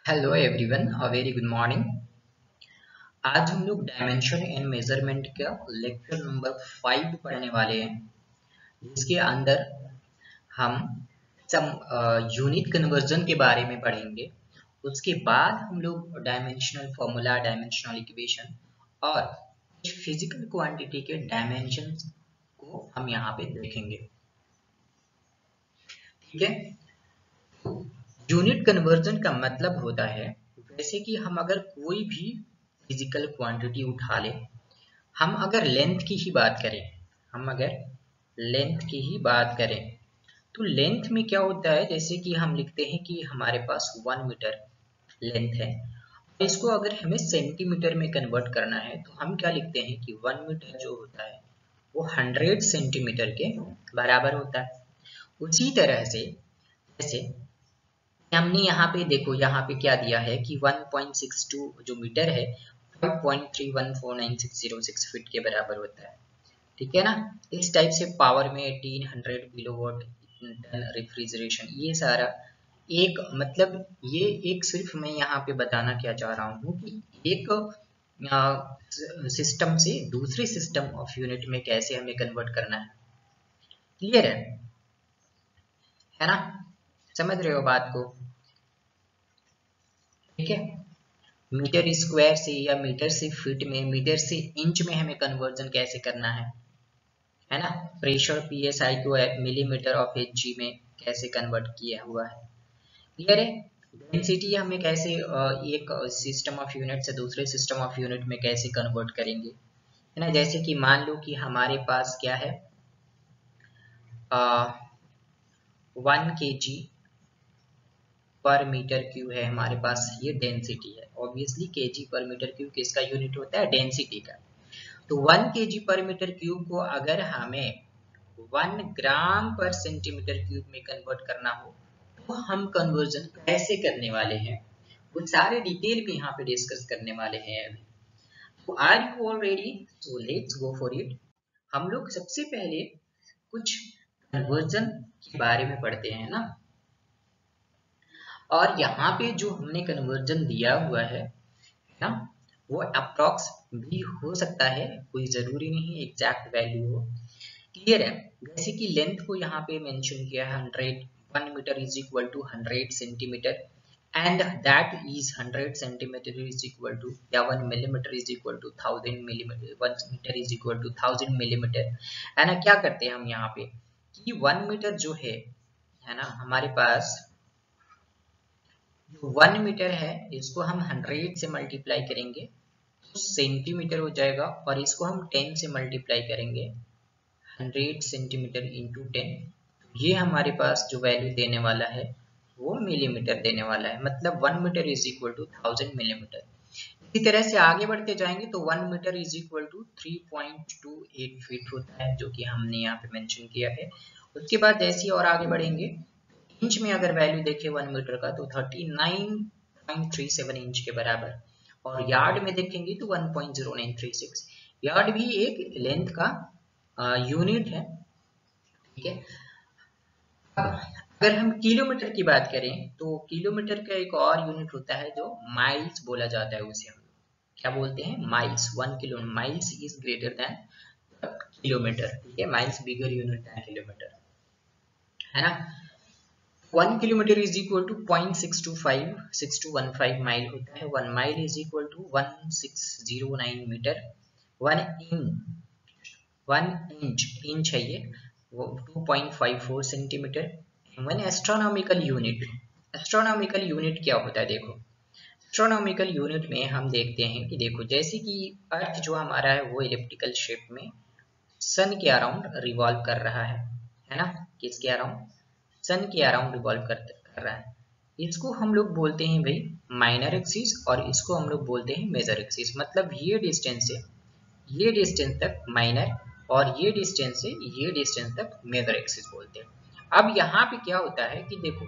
Hello everyone, a very good morning. आज हम लोग डायमेंशन एंड मेजरमेंट का लेक्चर नंबर 5 पढ़ने वाले हैं, जिसके अंदर हम सम यूनिट कन्वर्जन के बारे में पढ़ेंगे। उसके बाद हम लोग डायमेंशनल फॉर्मूला, डायमेंशनल इक्वेशन और कुछ फिजिकल क्वांटिटी के डायमेंशंस को हम यहाँ पे देखेंगे। ठीक है। यूनिट कन्वर्जन का मतलब होता है, जैसे कि हम अगर कोई भी फिजिकल क्वांटिटी उठा ले, हम अगर लेंथ की ही बात करें, हम अगर लेंथ की ही बात करें तो लेंथ में क्या होता है, जैसे कि हम लिखते हैं कि हमारे पास 1 मीटर लेंथ है। इसको अगर हमें सेंटीमीटर में कन्वर्ट करना है तो हम क्या लिखते हैं कि 1 मीटर जो होता है वो 100 सेंटीमीटर के बराबर होता है। उसी तरह से जैसे हमने यहाँ पे देखो, यहाँ पे क्या दिया है कि 1.62 जो मीटर है 5.314906 फीट के बराबर होता है। ठीक है ना। इस टाइप से पावर में 1800 किलोवाट रेफ्रिजरेशन, ये सारा एक मतलब ये एक सिर्फ मैं यहाँ पे बताना क्या चाह रहा हूँ कि एक सिस्टम से दूसरे सिस्टम ऑफ यूनिट में कैसे हमें कन्वर्ट करना है। क्लियर है ना। समझ रहे हो बात को। ठीक है। मीटर स्क्वायर से या मीटर से फीट में, मीटर से इंच में हमें कन्वर्जन कैसे करना है ना। प्रेशर पीएसआई को मिलीमीटर ऑफ एचजी में कैसे कन्वर्ट किया हुआ है। क्लियर है। डेंसिटी हमें कैसे एक सिस्टम ऑफ यूनिट से दूसरे सिस्टम ऑफ यूनिट में कैसे कन्वर्ट करेंगे, है ना। जैसे कि मान लो कि हमारे पास क्या है, 1 kg पर मीटर क्यूब है हमारे पास, ये डेंसिटी है। ऑब्वियसली केजी पर मीटर क्यूब किसका यूनिट होता है, डेंसिटी का। तो 1 kg पर मीटर क्यूब को अगर हमें 1 ग्राम पर सेंटीमीटर क्यूब में कन्वर्ट करना हो तो हम कन्वर्जन कैसे करने वाले हैं, वो सारे डिटेल में यहाँ पे डिस्कस करने वाले हैं अभी। तो are you all ready? So let's go for it. हम लोग सबसे पहले कुछ कन्वर्जन के बारे में पढ़ते हैं ना। और यहाँ पे जो हमने कन्वर्जन दिया हुआ है ना, वो अप्रॉक्स भी हो सकता है, कोई जरूरी नहीं एग्जैक्ट वैल्यू हो। क्लियर है। जैसे कि लेंथ को यहाँ पे मेंशन किया है 100, 1 metre is equal to 100 centimetre and that is 100 centimetre is equal to, या 1 millimetre is equal to 1000 millimetre, 1 metre is equal to 1000 millimetre, है ना। क्या करते हैं हम यहाँ पे कि 1 मीटर जो है ना, हमारे पास जो 1 मीटर है इसको हम 100 से मल्टीप्लाई करेंगे तो सेंटीमीटर हो जाएगा, और इसको हम 10 से मल्टीप्लाई करेंगे, 100 सेंटीमीटर इंटू 10, ये हमारे पास जो वैल्यू देने वाला है वो मिलीमीटर देने वाला है। मतलब 1 metre is equal to 1000 millimetre. इसी तरह से आगे बढ़ते जाएंगे तो 1 metre is equal to 3.28 feet होता है, जो कि हमने यहाँ पे मेंशन किया है। उसके बाद जैसे ही और आगे बढ़ेंगे, इंच में अगर वैल्यू देखें 1 मीटर का तो 39.37 इंच के बराबर, और यार्ड में देखेंगे तो 1.0936। यार्ड भी एक लेंथ का यूनिट है। ठीक है। अगर हम किलोमीटर की बात करें तो किलोमीटर का एक और यूनिट होता है जो माइल्स बोला जाता है। उसे हम क्या बोलते हैं, miles. 1 kilo miles is greater than kilometre. ठीक है। Miles bigger unit than kilometre, है ना। 1 kilometre is equal to 0.625615 mile होता है। 1 mile is equal to 1609 metre. 1 inch है ये, वो 2.54 centimetre. One astronomical unit, astronomical unit क्या होता है देखो। एस्ट्रोनॉमिकल यूनिट में हम देखते हैं कि देखो, जैसे कि अर्थ जो हमारा है वो इलिप्टिकल शेप में सन के अराउंड रिवॉल्व कर रहा है ना। किसके अराउंड, सन के अराउंड रिवॉल्व कर रहा है। इसको हम लोग बोलते हैं भाई माइनर एक्सिस, और इसको हम लोग बोलते हैं मेजर एक्सिस। मतलब ये डिस्टेंस है, ये डिस्टेंस तक माइनर, और ये डिस्टेंस से ये डिस्टेंस तक मेजर एक्सिस बोलते हैं। अब यहाँ पे क्या होता है कि देखो,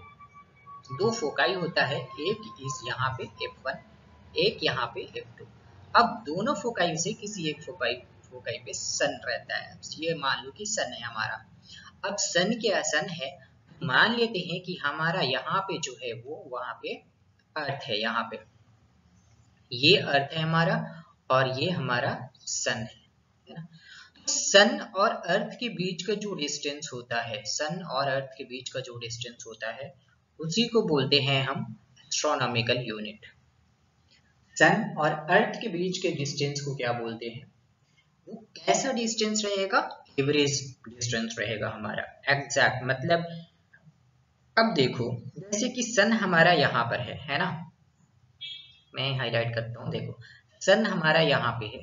दो फोकाई होता है, एक इस यहाँ पे F1, एक यहाँ पे F2। अब दोनों फोकाई से किसी एक फोकाई फोकाई पे सन रहता है। ये मान लो कि सन है हमारा। अब सन क्या सन है, मान लेते हैं कि हमारा यहाँ पे जो है वो वहां पे अर्थ है यहाँ पे, ये अर्थ है हमारा और ये हमारा सन है ना। सन और अर्थ के बीच का जो डिस्टेंस होता है, सन और अर्थ के बीच का जो डिस्टेंस होता है, उसी को बोलते हैं हम एस्ट्रोनॉमिकल यूनिट। सन और अर्थ के बीच के डिस्टेंस को क्या बोलते हैं, वो कैसा डिस्टेंस रहेगा, एवरेज डिस्टेंस रहेगा हमारा, एग्जैक्ट मतलब। अब देखो जैसे कि सन हमारा यहाँ पर है ना, मैं हाईलाइट करता हूँ, देखो सन हमारा यहाँ पे है,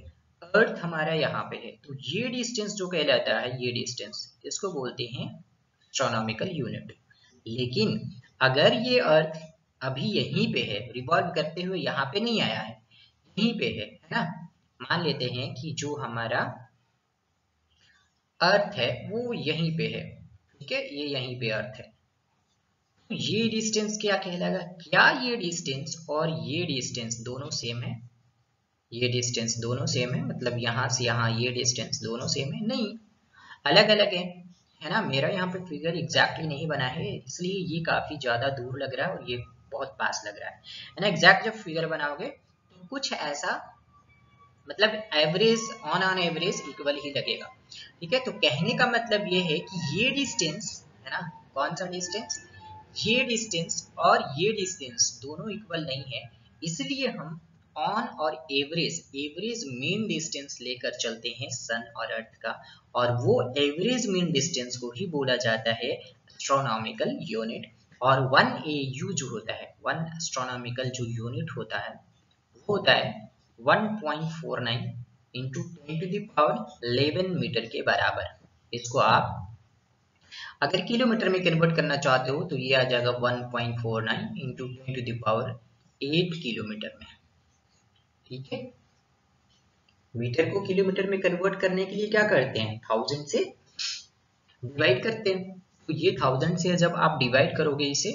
अर्थ हमारा यहाँ पे है, तो ये डिस्टेंस जो कहलाता है, ये डिस्टेंस इसको बोलते हैं एस्ट्रोनॉमिकल यूनिट। लेकिन अगर ये अर्थ अभी यहीं पे है, रिवॉल्व करते हुए यहाँ पे नहीं आया है, यहीं पे है ना, मान लेते हैं कि जो हमारा अर्थ है वो यहीं पे है, ठीक है, ये यहीं पे अर्थ है, तो ये डिस्टेंस क्या कहलाएगा, क्या ये डिस्टेंस और ये डिस्टेंस दोनों सेम है, ये डिस्टेंस दोनों सेम है, मतलब यहाँ से यहाँ ये डिस्टेंस दोनों सेम है, नहीं, अलग अलग है ना। मेरा यहाँ पे फिगर एग्जैक्टली नहीं बना है, इसलिए ये काफी ज्यादा दूर लग रहा है और ये बहुत पास लग रहा है ना। एग्जैक्ट जब फिगर बनाओगे तो कुछ ऐसा, मतलब एवरेज ऑन एवरेज इक्वल ही लगेगा, ठीक है। तो कहने का मतलब ये है कि ये डिस्टेंस है ना, कौन सा डिस्टेंस, ये डिस्टेंस और ये डिस्टेंस दोनों इक्वल नहीं है, इसलिए हम ऑन और एवरेज एवरेज मीन डिस्टेंस लेकर चलते हैं सन और अर्थ का, और वो एवरेज मीन डिस्टेंस को ही बोला जाता है एस्ट्रोनॉमिकल यूनिट। और 1 AU जो होता है, 1 एस्ट्रोनॉमिकल जो यूनिट होता है, वो होता है 1.49 इंटू 10⁻11 मीटर के बराबर। इसको आप अगर किलोमीटर में कन्वर्ट करना चाहते हो तो ये आ जाएगा 1.49 इंटू 10⁸8 किलोमीटर में, ठीक है। मीटर को किलोमीटर में कन्वर्ट करने के लिए क्या करते हैं, 1000 से डिवाइड करते हैं, तो ये 1000 से जब आप डिवाइड करोगे इसे,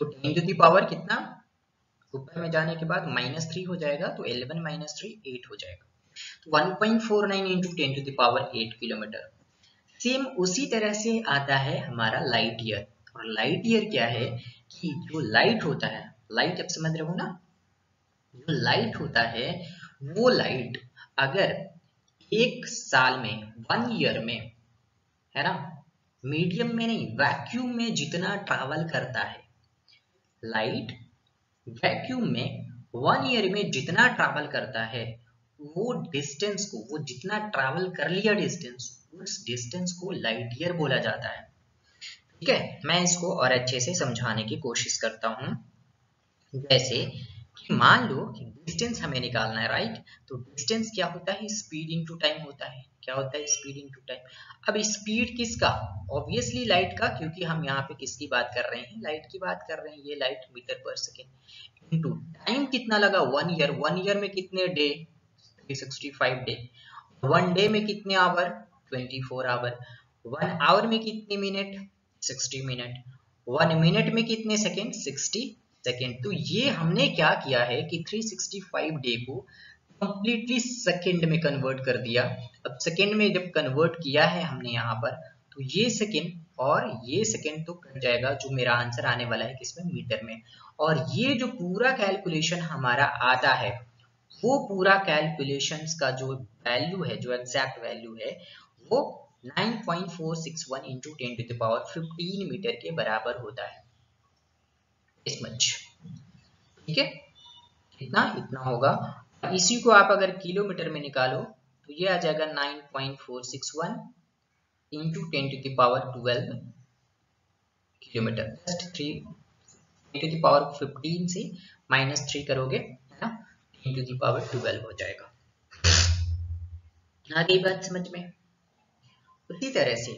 तो 10⁻ कितना, ऊपर में जाने के बाद -3 हो जाएगा, तो 11 - 3 8 हो जाएगा, तो 1.49 इंटू 10⁸8 किलोमीटर। सेम उसी तरह से आता है हमारा लाइट ईयर। और लाइट ईयर क्या है कि जो लाइट होता है, लाइट अब समझ रहे हो ना, जो लाइट होता है वो लाइट अगर एक साल में, 1 ईयर में, है ना, मीडियम में नहीं वैक्यूम में जितना ट्रैवल करता है लाइट, वैक्यूम में 1 ईयर में जितना ट्रैवल करता है, वो डिस्टेंस को, वो जितना ट्रैवल कर लिया डिस्टेंस, उस डिस्टेंस को लाइट ईयर बोला जाता है, ठीक है। मैं इसको और अच्छे से समझाने की कोशिश करता हूँ। जैसे कि मान लो कि डिस्टेंस हमें निकालना है, राइट, तो डिस्टेंस क्या होता है, स्पीड इनटू टाइम होता है, क्या होता है, स्पीड इनटू टाइम। अब स्पीड किसका, ऑब्वियसली लाइट का, क्योंकि हम यहाँ पे किसकी बात कर रहे हैं, लाइट की बात कर रहे हैं, ये light metre per second, into time कितना लगा, 1 ईयर, 1 ईयर में कितने डे, 365 डे, 1 डे में कितने आवर, 24 आवर, 1 आवर में कितने मिनट, 60 मिनट, 1 मिनट में कितने सेकेंड, 60 सेकेंड। तो ये हमने क्या किया है कि 365 डे को कंप्लीटली सेकेंड में कन्वर्ट कर दिया। अब सेकेंड में जब कन्वर्ट किया है हमने यहाँ पर, तो ये सेकेंड और ये सेकेंड तो कट जाएगा, जो मेरा आंसर आने वाला है किसमें, मीटर में। और ये जो पूरा कैलकुलेशन हमारा आता है, वो पूरा कैलकुलेशंस का जो वैल्यू है, जो एग्जैक्ट वैल्यू है, वो 9.461 इंटू 10⁻15 मीटर के बराबर होता है, इस मच, ठीक है, इतना इतना होगा। इसी को आप अगर किलोमीटर में निकालो तो ये आ जाएगा 9.461 इंटू 10⁻12 किलोमीटर, जस्ट 10⁻15 से -3 करोगे, है ना, 10⁻12 हो जाएगा। आ गई बात समझ में। उसी तरह से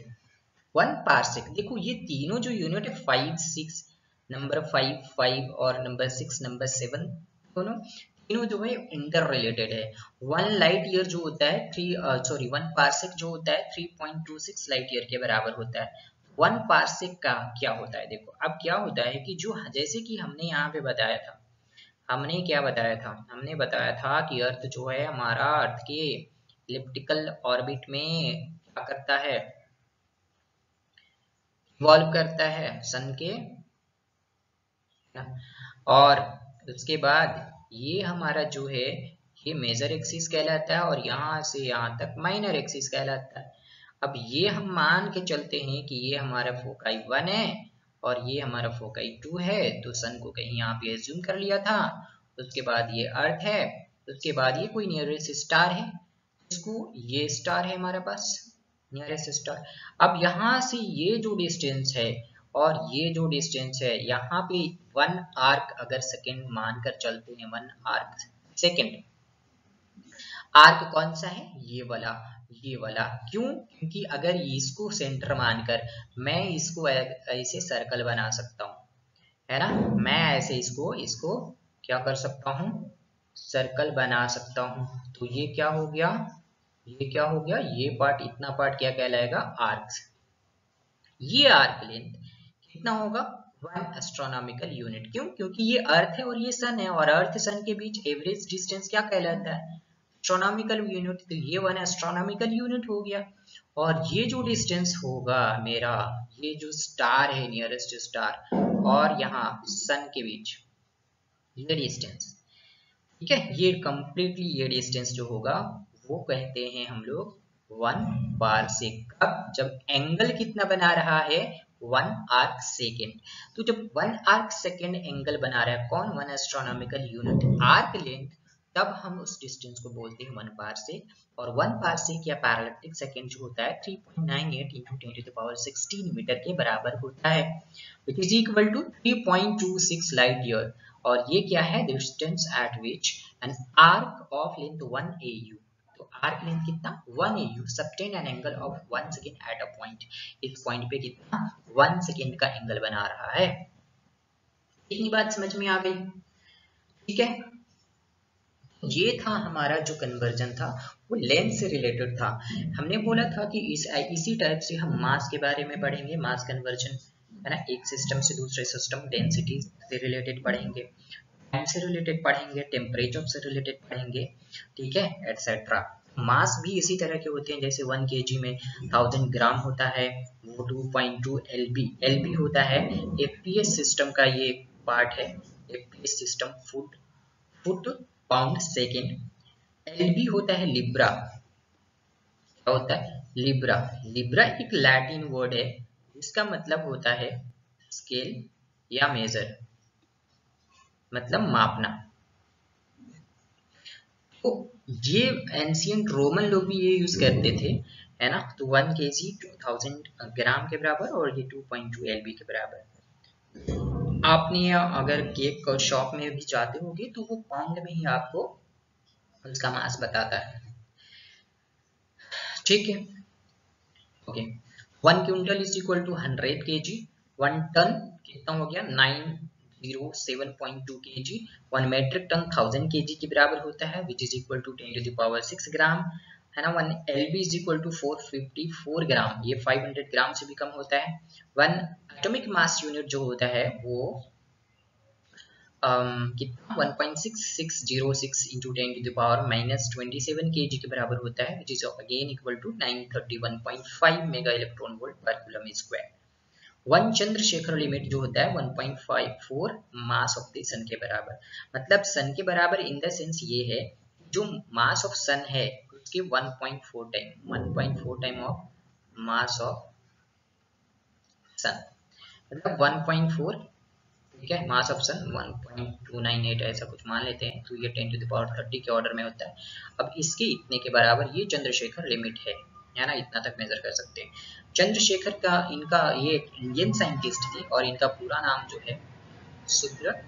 1 पार्सेक, देखो ये तीनों जो यूनिट है, 5 6 नंबर 5 5 और नंबर 6 नंबर 7, दोनों तीनों जो है इंटर रिलेटेड है। 1 लाइट ईयर जो होता है 1 पार्सेक जो होता है 3.26 लाइट ईयर के बराबर होता है। 1 पार्सेक का क्या होता है, देखो अब क्या होता है कि जो, जैसे कि हमने यहाँ पे बताया था, हमने क्या बताया था, हमने बताया था कि अर्थ जो है हमारा, अर्थ के इलिप्टिकल ऑर्बिट में क्या करता है, इवॉल्व करता है सन के, और उसके बाद ये हमारा जो है ये मेजर एक्सिस कहलाता है और यहाँ से यहाँ तक माइनर एक्सिस कहलाता है। अब ये हम मान के चलते हैं कि ये हमारा फोकाई 1 है और ये हमारा फोकाई 2 है, तो सन को कहीं यहाँ पे एज्यूम कर लिया था। उसके बाद ये अर्थ है, उसके बाद ये कोई नियरेस्ट स्टार है, इसको ये स्टार है हमारे पास नियरेस्ट स्टार। अब यहाँ से ये जो डिस्टेंस है और ये जो डिस्टेंस है, यहाँ पे 1 आर्क अगर सेकेंड मानकर चलते हैं, 1 आर्क सेकेंड, आर्क कौन सा है, ये वाला। क्यों? क्योंकि अगर इसको सेंटर मानकर मैं इसको ऐसे सर्कल बना सकता हूँ, है ना, मैं ऐसे इसको क्या कर सकता हूँ, सर्कल बना सकता हूँ। तो ये क्या हो गया, ये पार्ट, इतना पार्ट क्या कहलाएगा, आर्क। ये आर्क लेंथ कितना होगा, 1 एस्ट्रोनॉमिकल यूनिट। क्यों? क्योंकि ये अर्थ है और ये सन है, और अर्थ सन के बीच एवरेज डिस्टेंस क्या कहलाता है, एस्ट्रोनॉमिकल यूनिट। तो ये 1 एस्ट्रोनॉमिकल यूनिट हो गया। और ये जो डिस्टेंस होगा मेरा, ये जो स्टार है नियरेस्ट स्टार और यहाँ सन के बीच ये डिस्टेंस, ठीक है, ये कंप्लीटली ये डिस्टेंस जो होगा वो कहते हैं हम लोग 1 पारसेक। अब जब एंगल कितना बना रहा है, 1 आर्क सेकेंड। तो जब 1 आर्क सेकेंड एंगल बना रहा है कौन, 1 एस्ट्रोनॉमिकल यूनिट आर्क लेंथ, तब हम उस डिस्टेंस को बोलते हैं 1 पारसेक। और 1 पारसेक या पैरेलैक्टिक सेकेंड जो होता है 3.98 × 10⁻16 मीटर के बराबर होता है, which is equal to 3.26 light year. और ये क्या है, distance eight which an arc of length 1 AU। तो आर्क लेंथ कितना, 1 AU subtend an angle of 1 second at a point. इस पॉइंट पे कितना, 1 सेकेंड का एंगल बना रहा है। इतनी बात समझ में आ गई, ठीक है। ये था हमारा जो कन्वर्जन था वो लेंथ से रिलेटेड था। हमने बोला था कि इसी टाइप से हम मास के बारे में पढ़ेंगे, मास कन्वर्जन, है ना, एक सिस्टम से दूसरे सिस्टम, डेंसिटी से रिलेटेड पढ़ेंगे, टाइम से रिलेटेड पढ़ेंगे, टेम्परेचर से रिलेटेड पढ़ेंगे, ठीक है, एटसेट्रा। मास भी इसी तरह के होते हैं, जैसे 1 kg में 1000 ग्राम होता है, वो 2.2 LB होता है। FPS सिस्टम का ये पार्ट है, FPS system foot pound second. LB होता है लिब्रा, क्या होता है, लिब्रा। लिब्रा एक लैटिन वर्ड है, इसका मतलब होता है स्केल या मेजर, मतलब मापना। तो ये एंशियंट रोमन लोग भी ये यूज करते थे, है ना। तो 1 kg 2000 ग्राम के बराबर और ये 2.2 LB के बराबर। आपने अगर केक शॉप में भी जाते होगे तो वो पाउंड में ही आपको उसका मास बताता है, ठीक है, okay. 1 quintal is equal to 100 kg। 1 ton कितना हो गया, 907.2 kg। 1 मेट्रिक टन 1000 kg के बराबर होता है, विच इज इक्वल टू 10⁻6 ग्राम, है ना। 1 LB इज इक्वल टू 454 ग्राम, ये 500 ग्राम से भी कम होता है। 1 एटॉमिक मास यूनिट जो होता है वो कितना 1.6606 into 10⁻⁻27 kg के बराबर होता है, which is again equal to 931.5 mega electron volt पर कूलम स्क्वायर। 1 चंद्रशेखर लिमिट जो होता है 1.54 मास ऑफ द सन के बराबर। मतलब सन के बराबर इन द सेंस ये है, जो मास ऑफ सन है उसके 1.4 टाइम ऑफ मास ऑफ सन, मतलब 1.4, ठीक है, मास ऑफ सन 1.298 ऐसा कुछ मान लेते हैं, तो ये 10⁻30 के ऑर्डर में होता है। अब इसके इतने के बराबर ये चंद्रशेखर लिमिट है ना, इतना तक मेजर कर सकते हैं। चंद्रशेखर का, इनका ये एक इंडियन साइंटिस्ट थे और इनका पूरा नाम जो है सुब्रमण्यम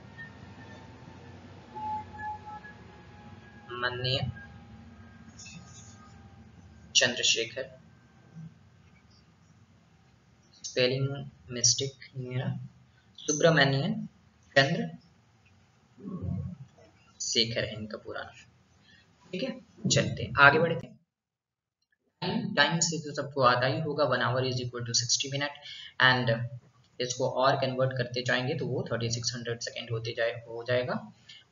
चंद्रशेखर, स्पेलिंग मिस्टेक मेरा, सुब्रमण्यम चंद्र शेखर है इनका पूरा नाम, ठीक है। चलते आगे बढ़ते हैं। टाइम से तो सबको आता ही होगा, 1 hour is equal to 60 minute, and इसको और कन्वर्ट करते जाएंगे तो वो 3600 सेकेंड हो जाएगा।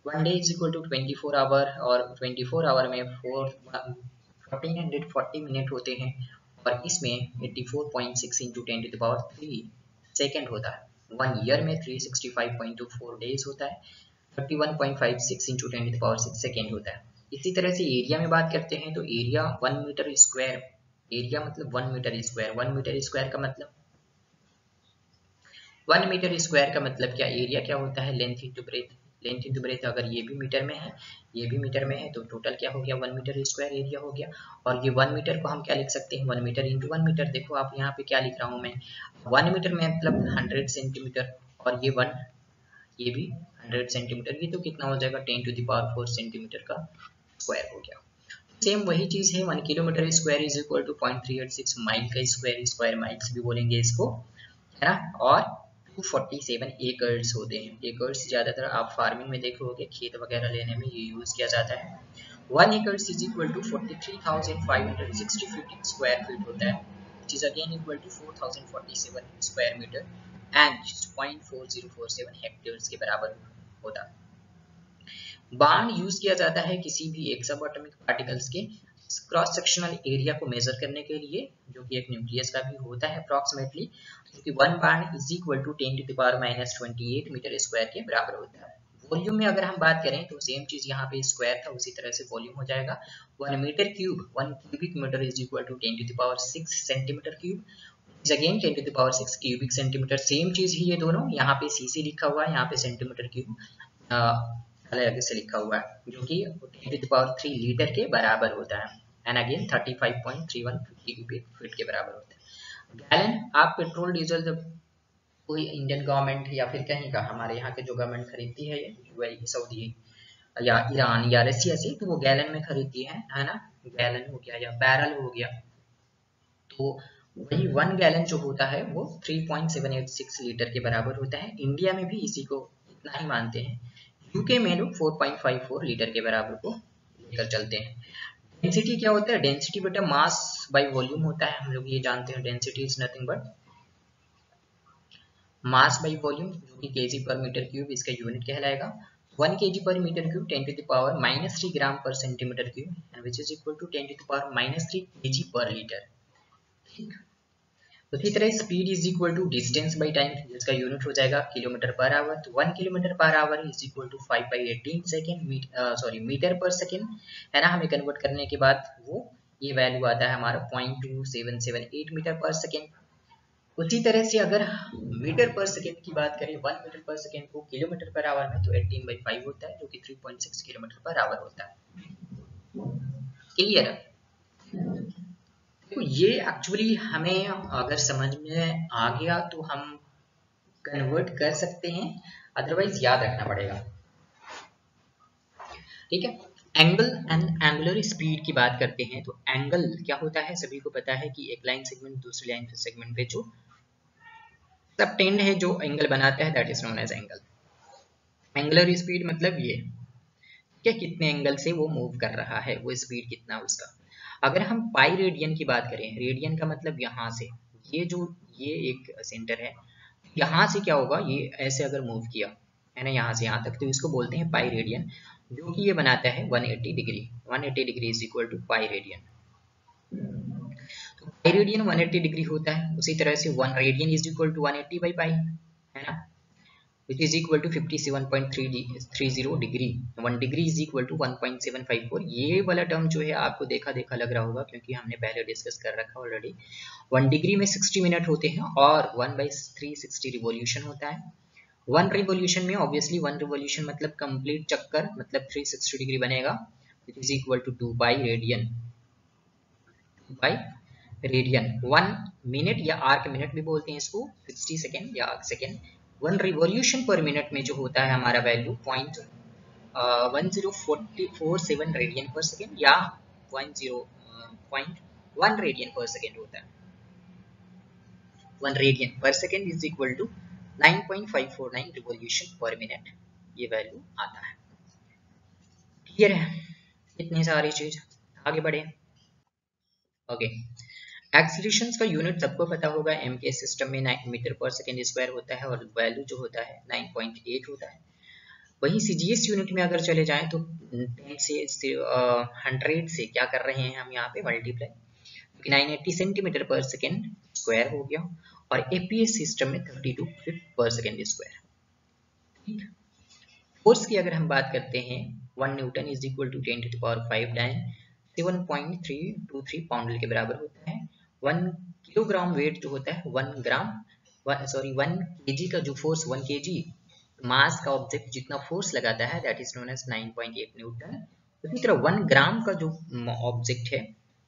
1 day is equal to 24 hour, और 24 आवर में 1440 मिनट होते हैं, और इसमें 84.6 × 10⁻³ सेकेंड होता है, 1 ईयर में 365.24 डेज होता है, 31.56 इंटू 10⁶ सेकेंड होता है। इसी तरह से एरिया में बात करते हैं तो एरिया 1 मीटर स्क्वायर, एरिया मतलब 1 मीटर स्क्वायर, 1 मीटर स्क्वायर का मतलब 1 मीटर स्क्वायर का मतलब क्या, एरिया क्या होता है, length into breadth. Length into breadth अगर ये भी मीटर में है, ये भी मीटर में है, तो टोटल क्या हो गया, 1 मीटर स्क्वायर एरिया हो गया। और ये 1 मीटर को हम क्या लिख सकते हैं, 1 मीटर इंटू 1 मीटर। देखो आप यहाँ पे क्या लिख रहा हूँ मैं, 1 मीटर में मतलब 100 सेंटीमीटर, और ये 1, ये भी 100 सेंटीमीटर, ये तो कितना हो जाएगा 10⁴ सेंटीमीटर का स्क्वायर हो गया। सेम वही चीज है, 1 kilometre square is equal to 0.386 mile का स्क्वायर, स्क्वायर माइल्स भी बोलेंगे इसको, है ना। और 247 एकर्स होते हैं। एकर्स ज्यादातर आप फार्मिंग में देखोगे, खेत वगैरह लेने में ये यूज किया जाता है। 1 acres is equal to 43,560 feet square feet होता है, which is again equal to 4047 square metre and 0.4047 hectares के बराबर होता है। बाण यूज किया जाता है किसी भी एक सब एटॉमिक पार्टिकल्स के क्रॉस सेक्शनल एरिया को मेजर करने के लिए, जो कि एक न्यूक्लियस का भी होता है अप्रॉक्सीमेटली, क्योंकि 1 barn is equal to 10⁻⁻28 metre square के बराबर होता है। वॉल्यूम में अगर हम बात करें तो सेम चीज यहाँ पे स्क्वायर था, उसी तरह से वॉल्यूम हो जाएगा 1 metre cube, 1 cubic metre is equal to 10⁶ centimetre cube, is again 10⁶ cubic centimetre. Same चीज ही ये दोनों, यहाँ पे सीसी लिखा हुआ है, यहाँ पे सेंटीमीटर क्यूब अलग से लिखा हुआ है, जो कि 10⁻³ लीटर के बराबर होता है, एंड अगेन 35.31 क्यूबिक फीट के बराबर होता है। गैलन, आप पेट्रोल डीजल जब कोई इंडियन गवर्नमेंट या फिर कहीं का, हमारे यहाँ के जो गवर्नमेंट खरीदती है, यूएई, सऊदी या ईरान या रसिया से, तो वो गैलन में खरीदती है ना। गैलन हो गया या बैरल हो गया, तो वही 1 गैलन जो होता है वो 3.786 लीटर के बराबर होता है। इंडिया में भी इसी को इतना ही मानते हैं। यूके में लोग 4.54 लीटर के बराबर को लेकर चलते हैं। डेंसिटी क्या होता है, डेंसिटी बेटा मास बाय वॉल्यूम होता है, हम लोग ये जानते हैं। Density is nothing but mass by volume, जो कि केजी पर मीटर क्यूब इसका यूनिट कहलाएगा। 1 kg per meter cube 10⁻³ gram per centimetre cube, and which is equal to 10⁻³ kg per litre. ठीक, उसी तरह speed is equal to distance by time, जिसका unit हो जाएगा किलोमीटर पर आवर। तो 1 kilometre per hour is equal to 5/18 second, metre per second, है ना। हमें कन्वर्ट करने के बाद वो ये वैल्यू आता है हमारा 0.2778 मीटर पर सेकेंड। उसी तरह से अगर मीटर पर सेकेंड की बात करें, 1 मीटर पर सेकेंड को किलोमीटर पर आवर में, तो 18/5 होता है, जो कि 3.6 किलोमीटर पर आवर होता है। क्लियर है। तो ये एक्चुअली हमें अगर समझ में आ गया तो हम कन्वर्ट कर सकते हैं, अदरवाइज याद रखना पड़ेगा। ठीक है। एंगल एंड एंगुलर स्पीड की बात करते हैं, तो एंगल क्या होता है, सभी को पता है कि एक लाइन सेगमेंट दूसरी लाइन सेगमेंट पे जो सबटेंड है, जो एंगल बनाता है, that is known as angle. Angular speed मतलब ये कि कितने एंगल से वो मूव कर रहा है, वो स्पीड कितना उसका। अगर हम पाई रेडियन की बात करें, रेडियन का मतलब यहाँ से, ये एक सेंटर है, यहाँ से क्या होगा, ये ऐसे अगर मूव किया है ना, यहाँ से यहाँ तक, तो इसको बोलते हैं पाई रेडियन, जो कि ये बनाता है 180 degree. 180 degree is equal to pi radian. तो पाई रेडियन 180 डिग्री होता है। उसी तरह से 1 radian is equal to 180 by pi, है ना, which is equal to 57.30 degree. 1 degree is equal to 1.754। ये वाला टर्म जो है आपको देखा देखा लग रहा होगा, क्योंकि हमने पहले डिस्कस कर रखा ऑलरेडी। 1 डिग्री में 60 मिनट होते हैं और 1/360 रिवॉल्यूशन होता है। 1 रिवॉल्यूशन में ऑब्वियसली 1 रिवॉल्यूशन मतलब कंप्लीट चक्कर, मतलब 360 डिग्री बनेगा, which is equal to 2 pi radian. 1 minute या आर्क मिनट भी बोलते हैं इसको, 60 सेकेंड या arc second. 1 revolution per minute में जो होता है हमारा वैल्यू 0.1047 रेडियन पर सेकेंड या 0.1 रेडियन पर सेकेंड होता है। 1 radian per second is equal to 9.549 revolution per minute, ये वैल्यू आता है। क्लियर है, इतनी सारी चीज। आगे बढ़े। ओके, एक्सीलरेशन का यूनिट सबको पता होगा, एम के सिस्टम में 9 मीटर पर सेकेंड स्क्वायर होता है और वैल्यू जो होता है 9.8 होता है। वही सीजीएस यूनिट में अगर चले जाएं तो 10 से 100 से क्या कर रहे हैं हम यहाँ पे मल्टीप्लाई, क्योंकि 980 सेंटीमीटर पर सेकेंड स्क्वायर हो गया, और एपीएस सिस्टम में 32 फीट पर सेकेंड स्क्वायर। ठीक, फोर्स की अगर हम बात करते हैं 1 newton is equal to 10 to the power 5 time 7.323 pound के बराबर होता है। 1 किलोग्राम वेट जो होता है 1 केजी का जो फोर्स 1 केजी मास का ऑब्जेक्ट जितना फोर्स लगाता है that is known as 9.8 newton. उसी तरह 1 ग्राम का जो ऑब्जेक्ट है,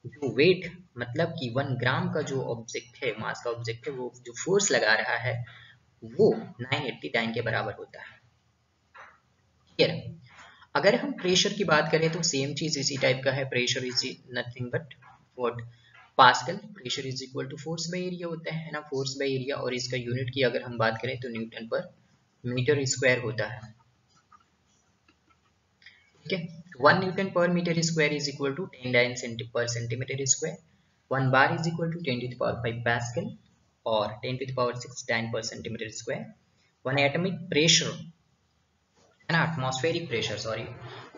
जो वेट मतलब कि 1 ग्राम का जो ऑब्जेक्ट है, मास का ऑब्जेक्ट है, वो जो फोर्स लगा रहा है वो 989 के बराबर होता है। अगर हम प्रेशर की बात करें तो सेम चीज इसी टाइप का है। Pressure is nothing but what pascal. Pressure is equal to force by area होता है ना, फोर्स बाय एरिया। और इसका यूनिट की अगर हम बात करें तो न्यूटन पर मीटर स्क्वायर होता है। ठीक है, 1 newton per metre square is equal to 10 dyne per centimetre square. 1 bar is equal to 10 to the power 5 pascal और 10 to the power 6 dyne per centimetre square. 1 atomic pressure है ना, atmospheric pressure sorry,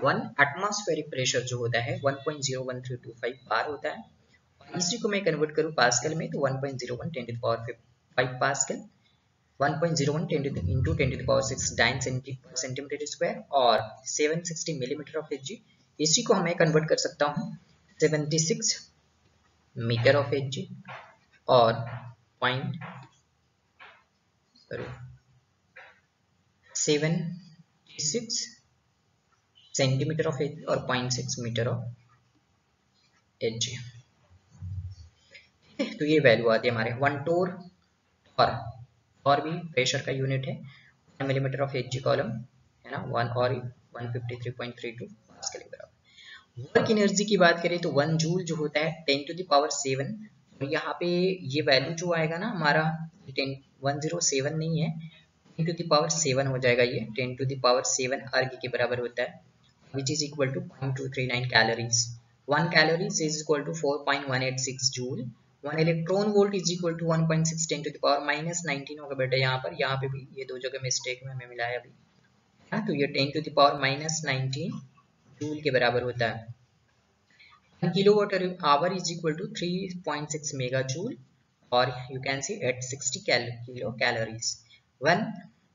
1 atmospheric pressure जो होता है 1.01325 बार होता है। और इसी को मैं कन्वर्ट करूं पास्कल में तो 1.01 10 to the power 5 pascal, 1.01 10 into 10 to the power 6 dyne centimetre square और 760 मिलीमीटर ऑफ एच जी। इसी को मैं कन्वर्ट कर सकता हूँ 76 मीटर ऑफ एच जी और 76 सेंटीमीटर ऑफ एच और 0.6 मीटर ऑफ एच जी। तो ये वैल्यू आती है हमारे 1 टोर और भी प्रेशर का यूनिट है 1 millimetre of H G column है ना, 1 और 153.32 पास्कल के बराबर। वर्क एनर्जी की बात करें तो 1 जूल जो होता है 10 टू द पावर 7। और यहाँ पे ये वैल्यू जो आएगा ना हमारा 107 नहीं है, 10 टू द पावर 7 हो जाएगा। ये 10 टू द पावर 7 अर्ग के बराबर होता है, which is equal to 0.239 calories. 1 calories is equal to 4.186 joule. 1 electron volt is equal to 1.6 10 to the power minus 19 होगा बेटा। यहाँ पे भी ये दो जगह मिस्टेक में हमें मिला है अभी। हाँ, तो ये 10 to the power minus 19 joule के बराबर होता है। 1 kilowatt hour is equal to 3.6 mega joule और you can see at 60 kilo calories. 1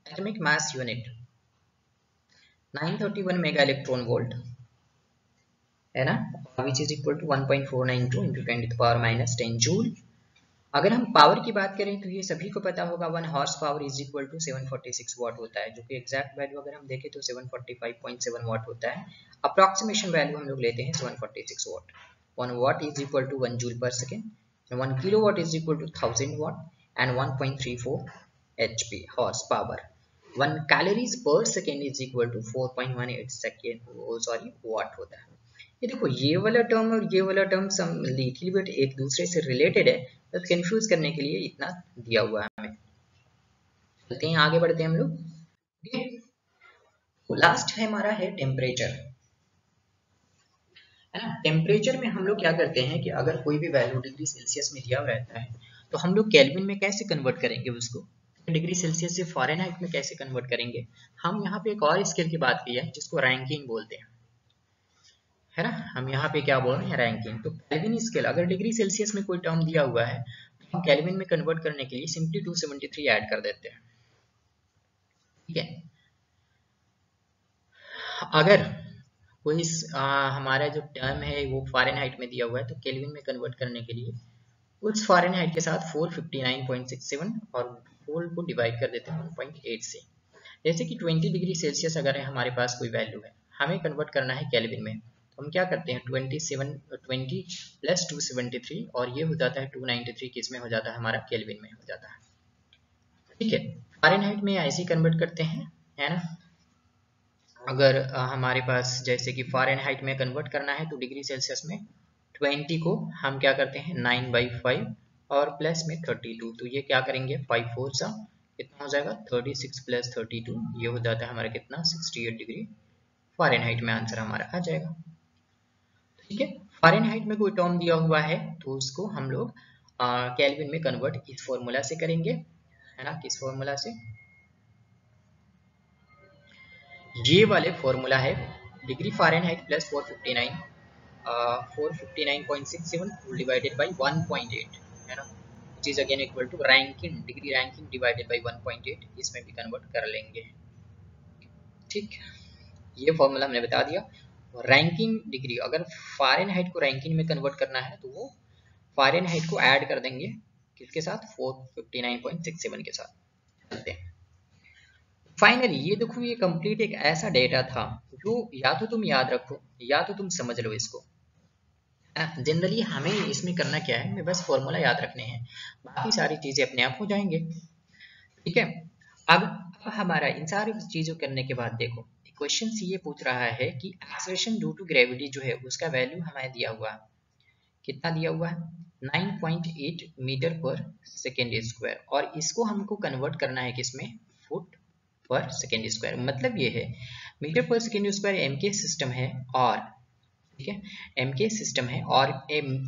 atomic mass unit 931 mega electron volt है ना, which is equal to 1.492 into 10 to the power minus 10 joule. अगर हम power की बात करें तो ये सभी को पता होगा 1 horse power is equal to 746 watt होता है, जो कि एग्जैक्ट वैल्यू अगर हम देखें तो 745.7 वाट होता है। अप्रॉक्सीमेशन वैल्यू हम लोग लेते हैं 746 watt. 1 watt is equal to 1 joule per second, 1 kilowatt is equal to 1000 watt and 1.34 HP horse power. 1 calories per second is equal to 4.18 second sorry watt होता है। ये देखो ये वाला टर्म और ये वाला टर्म सम लिटिल बिट एक दूसरे से रिलेटेड है, तो कंफ्यूज करने के लिए इतना दिया हुआ है हमें। चलते हैं आगे बढ़ते हैं हम लोग। तो लास्ट है हमारा है टेम्परेचर है ना। टेम्परेचर में हम लोग क्या करते हैं कि अगर कोई भी वैल्यू डिग्री सेल्सियस में दिया रहता है तो हम लोग केल्विन में कैसे कन्वर्ट करेंगे उसको, डिग्री सेल्सियस से फ़ारेनहाइट में कैसे कन्वर्ट करेंगे। हम यहाँ पे एक और स्केल की बात की है जिसको रैंकिन बोलते हैं है ना। हम यहाँ पे क्या बोल रहे हैं रैंकिंग। तो केल्विन स्केल अगर डिग्री सेल्सियस में कोई टर्म दिया हुआ है तो हम केल्विन में कन्वर्ट करने के लिए सिंपली 273 ऐड कर देते हैं। ठीक है, अगर कोई हमारा जो टर्म है वो फ़ारेनहाइट में दिया हुआ है तो केल्विन में कन्वर्ट करने के लिए उस फ़ारेनहाइट के साथ 459.67 और 4 को डिवाइड कर देते हैं 1.8 से। जैसे कि 20 डिग्री सेल्सियस अगर हमारे पास कोई वैल्यू है, हमें कन्वर्ट करना है केल्विन में, तो हम क्या करते हैं 20 प्लस 273 और ये हो जाता है 293, किस में हो जाता है हमारा केल्विन में हो जाता है। ठीक है, फ़ारेनहाइट में ऐसे ही कन्वर्ट करते हैं है ना। अगर हमारे पास जैसे कि फ़ारेनहाइट में कन्वर्ट करना है तो डिग्री सेल्सियस में 20 को हम क्या करते हैं 9/5 और प्लस में 32, तो ये क्या करेंगे 5 4 सा कितना हो जाएगा 36 प्लस 32, ये हो जाता है हमारा कितना 68 डिग्री फ़ारेनहाइट में आंसर हमारा आ जाएगा। ठीक है, फ़ारेनहाइट में कोई टर्म दिया हुआ है तो उसको हम लोग केल्विन में कन्वर्ट इस फॉर्मूला से करेंगे है ना। किस फॉर्मूला से, ये वाले फॉर्मूला है degree Fahrenheit plus 459 459.67 divided by 1.8 है ना। Is again equal to ranking, degree ranking divided by 1.8, इसमें भी कन्वर्ट कर लेंगे। ठीक, ये फॉर्मूला हमने बता दिया। रैंकिंग डिग्री, अगर फ़ारेनहाइट को रैंकिंग में कन्वर्ट करना है तो वो फ़ारेनहाइट को ऐड कर देंगे किसके साथ, 459.67 के साथ। चलते हैं फाइनली, ये देखो ये कंप्लीट एक ऐसा डेटा था जो या तो तुम याद रखो या तो तुम समझ लो इसको। जनरली हमें इसमें करना क्या है, हमें बस फॉर्मूला याद रखने हैं, बाकी सारी चीजें अपने आप हो जाएंगे। ठीक है, अब हमारा इन सारी चीजों करने के बाद देखो क्वेश्चन ये पूछ रहा है कि एक्सेलरेशन ड्यू टू ग्रेविटी जो है उसका वैल्यू हमें दिया हुआ है, कितना दिया हुआ है, 9.8 मीटर पर सेकेंड स्क्वायर, और इसको हमको कन्वर्ट करना है किसमें, फुट पर सेकेंड स्क्वायर। मतलब ये है metre per second square M के सिस्टम है, और ठीक है एम के सिस्टम है, और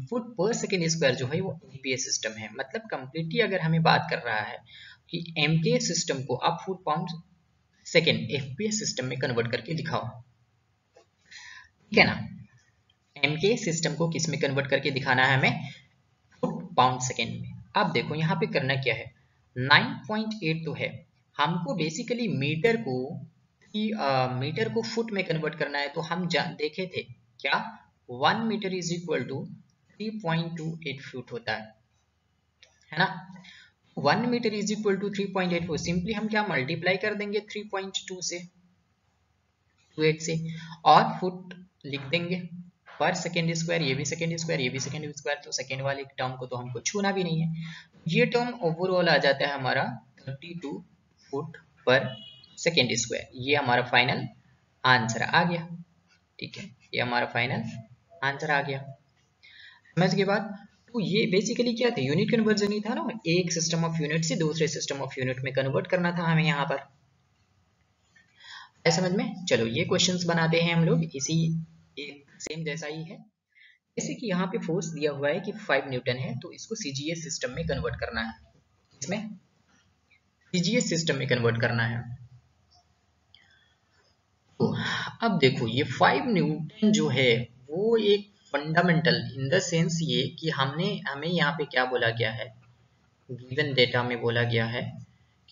फुट पर सेकेंड स्क्वायर जो है वो एपीएस सिस्टम है। मतलब कंप्लीटली अगर हमें बात कर रहा है कि एम के सिस्टम को आप foot pound second FPS system में कन्वर्ट करके दिखाओ, ठीक है ना। एम के सिस्टम को किस में कन्वर्ट करके दिखाना है हमें, फुट पाउंड सेकेंड में। अब देखो यहाँ पे करना क्या है, 9.8 तो है, हमको बेसिकली मीटर को फुट में कन्वर्ट करना है। तो हम देखे थे क्या, 1 metre is equal to 3.28 foot होता है ना। 1 metre is equal to 3.84, simply हम क्या मल्टीप्लाई कर देंगे 3.2 से, 28 से, और फुट लिख देंगे पर सेकेंड स्क्वायर, ये भी सेकेंड स्क्वायर, ये भी सेकेंड स्क्वायर, तो सेकेंड वाले टर्म को तो हमको छूना भी नहीं है। ये टर्म ओवरऑल आ जाता है हमारा 32 फुट पर सेकेंड स्क्वायर। ये हमारा फाइनल आंसर आ गया। ठीक है, ये हमारा फाइनल आंसर आ गया। समझ के बाद, तो ये बेसिकली क्या था, यूनिट कन्वर्जन ही था ना, एक सिस्टम ऑफ यूनिट से दूसरे सिस्टम ऑफ यूनिट में कन्वर्ट करना था हमें यहाँ पर। है समझ में। चलो ये क्वेश्चंस बनाते हैं हम लोग, इसी एक सेम जैसा ही है। जैसे कि यहाँ पे फोर्स दिया हुआ है कि 5 न्यूटन है, तो इसको सीजीएस सिस्टम में कन्वर्ट करना है, इसमें सीजीएस सिस्टम में कन्वर्ट करना है। तो अब देखो ये 5 न्यूटन जो है वो एक फंडामेंटल इन द सेंस ये कि हमें यहाँ पे क्या बोला गया है, गिवन डेटा में बोला गया है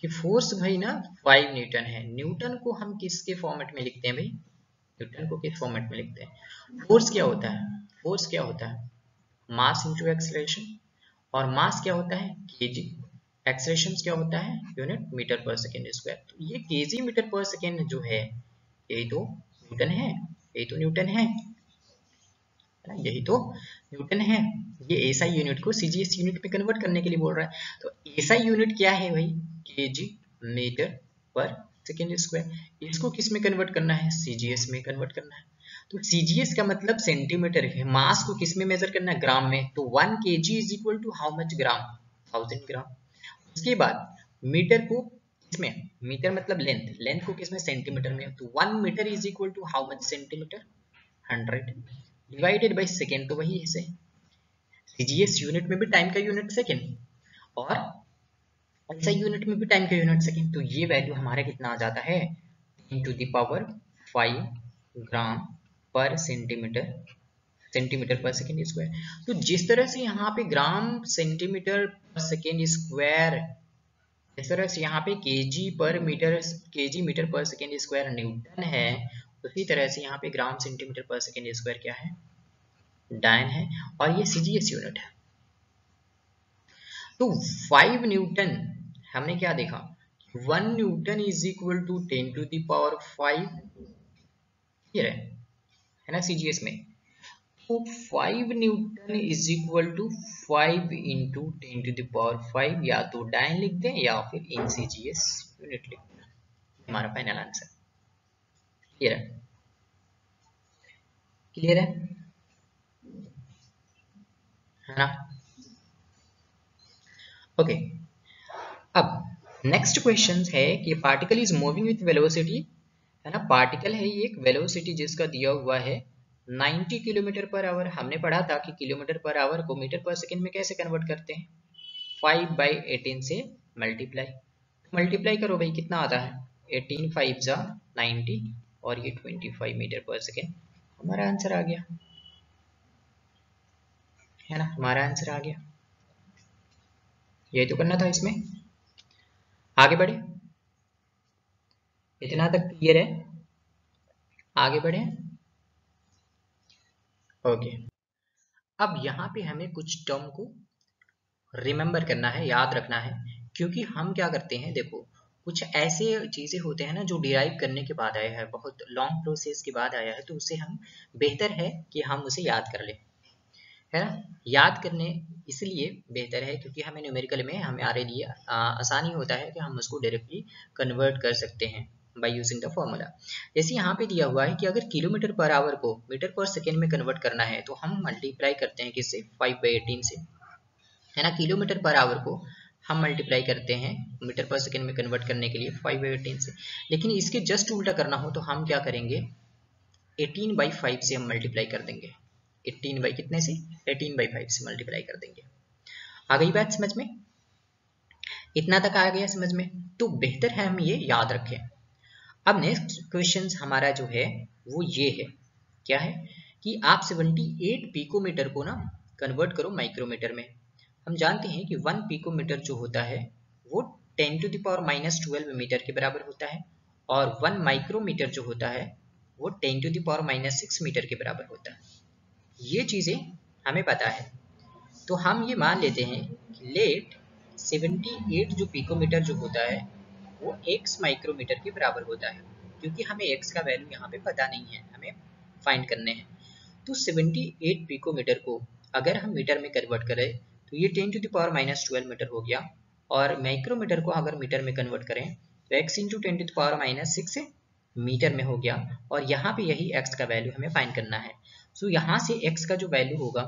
कि फोर्स भाई ना 5 न्यूटन है। न्यूटन को हम किसके फॉर्मेट में लिखते हैं भाई, न्यूटन को किस फॉर्मेट में लिखते हैं। फोर्स क्या होता है, फोर्स क्या होता है, मास इंटू एक्सेलरेशन, और मास क्या होता है केजी, एक्सेलरेशन क्या होता है unit metre per second square. तो ये केजी मीटर पर सेकेंड जो है यही तो न्यूटन है, यही तो न्यूटन है, यही तो न्यूटन है। ये एसआई यूनिट को सीजीएस यूनिट में कन्वर्ट करने के लिए बोल रहा है। तो एसआई यूनिट क्या है भाई, KG metre per second square. इसको किस में कन्वर्ट करना है, सीजीएस में कन्वर्ट करना है। तो सीजीएस का मतलब सेंटीमीटर है, मास को किस में मेजर करना है, ग्राम में। तो 1 kg is equal to how much gram, 1000 gram. उसके बाद मीटर को किसमें, मीटर मतलब लेंथ, लेंथ को किसमें सेंटीमीटर में। तो 1 metre is equal to how much centimetre, 100 divided by second, तो वही है सीजीएस यूनिट में भी टाइम का यूनिट सेकेंड, और ऐसा यूनिट में भी टाइम का यूनिट सेकेंड। तो ये वैल्यू हमारा कितना आ जाता है, 10 to the power 5 gram per centimetre, centimetre पर सेकेंड स्क्वायर। तो जिस तरह से यहाँ पे ग्राम सेंटीमीटर पर सेकेंड स्क्वायर, इस तरह से यहाँ पे केजी पर metre, KG metre per second square Newton है, उसी तरह से यहाँ पे ग्राम सेंटीमीटर पर सेकेंड स्क्वायर क्या है, डायन है, और ये सीजीएस यूनिट है। तो 5 न्यूटन हमने क्या देखा, 1 newton is equal to 10 to the power 5, ये है ना सीजीएस में। तो 5 newton is equal to 5 into 10 to the power 5, या तो डायन लिख दें या फिर इन सीजीएस यूनिट लिख दें, हमारा फाइनल आंसर। क्लियर है, क्लियर है ना। ओके, अब नेक्स्ट क्वेश्चन है कि particle is moving with velocity, है ना, पार्टिकल है ये एक वेलोसिटी जिसका दिया हुआ है 90 किलोमीटर पर आवर। हमने पढ़ा था कि किलोमीटर पर आवर को मीटर पर सेकंड में कैसे कन्वर्ट करते हैं, 5/18 से मल्टीप्लाई करो भाई, कितना आता है 18 5 जा 90, और ये 25 मीटर पर सेकेंड, हमारा आंसर आ गया, है ना, हमारा आंसर आ गया। यही तो करना था इसमें। आगे बढ़े, इतना तक क्लियर है? आगे बढ़े। ओके, अब यहाँ पे हमें कुछ टर्म को रिमेंबर करना है, याद रखना है, क्योंकि हम क्या करते हैं, देखो कुछ ऐसे चीजें होते हैं ना जो डिराइव करने के बाद आया है, बहुत लॉन्ग प्रोसेस के बाद आया है, तो उसे हम बेहतर है कि हम उसे याद कर लें, है ना। याद करने इसलिए बेहतर है क्योंकि हमें न्यूमेरिकल में हमारे लिए आसानी होता है कि हम उसको डायरेक्टली कन्वर्ट कर सकते हैं बाय यूजिंग द फॉर्मूला। जैसे यहाँ पे दिया हुआ है कि अगर किलोमीटर पर आवर को मीटर पर सेकेंड में कन्वर्ट करना है तो हम मल्टीप्लाई करते हैं किससे, 5/18 से, है ना। किलोमीटर पर आवर को हम मल्टीप्लाई करते हैं मीटर पर सेकेंड में कन्वर्ट करने के लिए 5/18 से, लेकिन इसके जस्ट उल्टा करना हो तो हम क्या करेंगे, 18/5 से हम मल्टीप्लाई कर देंगे। 18 बाई कितने से, 18/5 से मल्टीप्लाई कर देंगे। आ गई बात समझ में? इतना तक आ गया समझ में? तो बेहतर है हम ये याद रखें। अब नेक्स्ट क्वेश्चन हमारा जो है वो ये है, क्या है कि आप 78 पिकोमीटर को ना कन्वर्ट करो माइक्रोमीटर में। हम जानते हैं कि 1 पिकोमीटर जो होता है वो 10⁻⁻12 मीटर के बराबर होता है, और 1 माइक्रोमीटर जो होता है वो 10⁻6 मीटर के बराबर होता है। ये चीजें हमें पता है, तो हम ये मान लेते हैं कि लेट 78 जो पिकोमीटर जो होता है वो x माइक्रोमीटर के बराबर होता है, क्योंकि हमें x का वैल्यू यहाँ पे पता नहीं है, हमें फाइंड करने हैं। तो 78 पिकोमीटर को अगर हम मीटर में कन्वर्ट करें तो ये 10⁻12 मीटर हो गया, और माइक्रोमीटर को अगर मीटर में कन्वर्ट करें तो x इंटू 10⁻6 मीटर में हो गया, और यहाँ पे यही x का वैल्यू हमें फाइंड करना है। सो यहाँ से x का जो वैल्यू होगा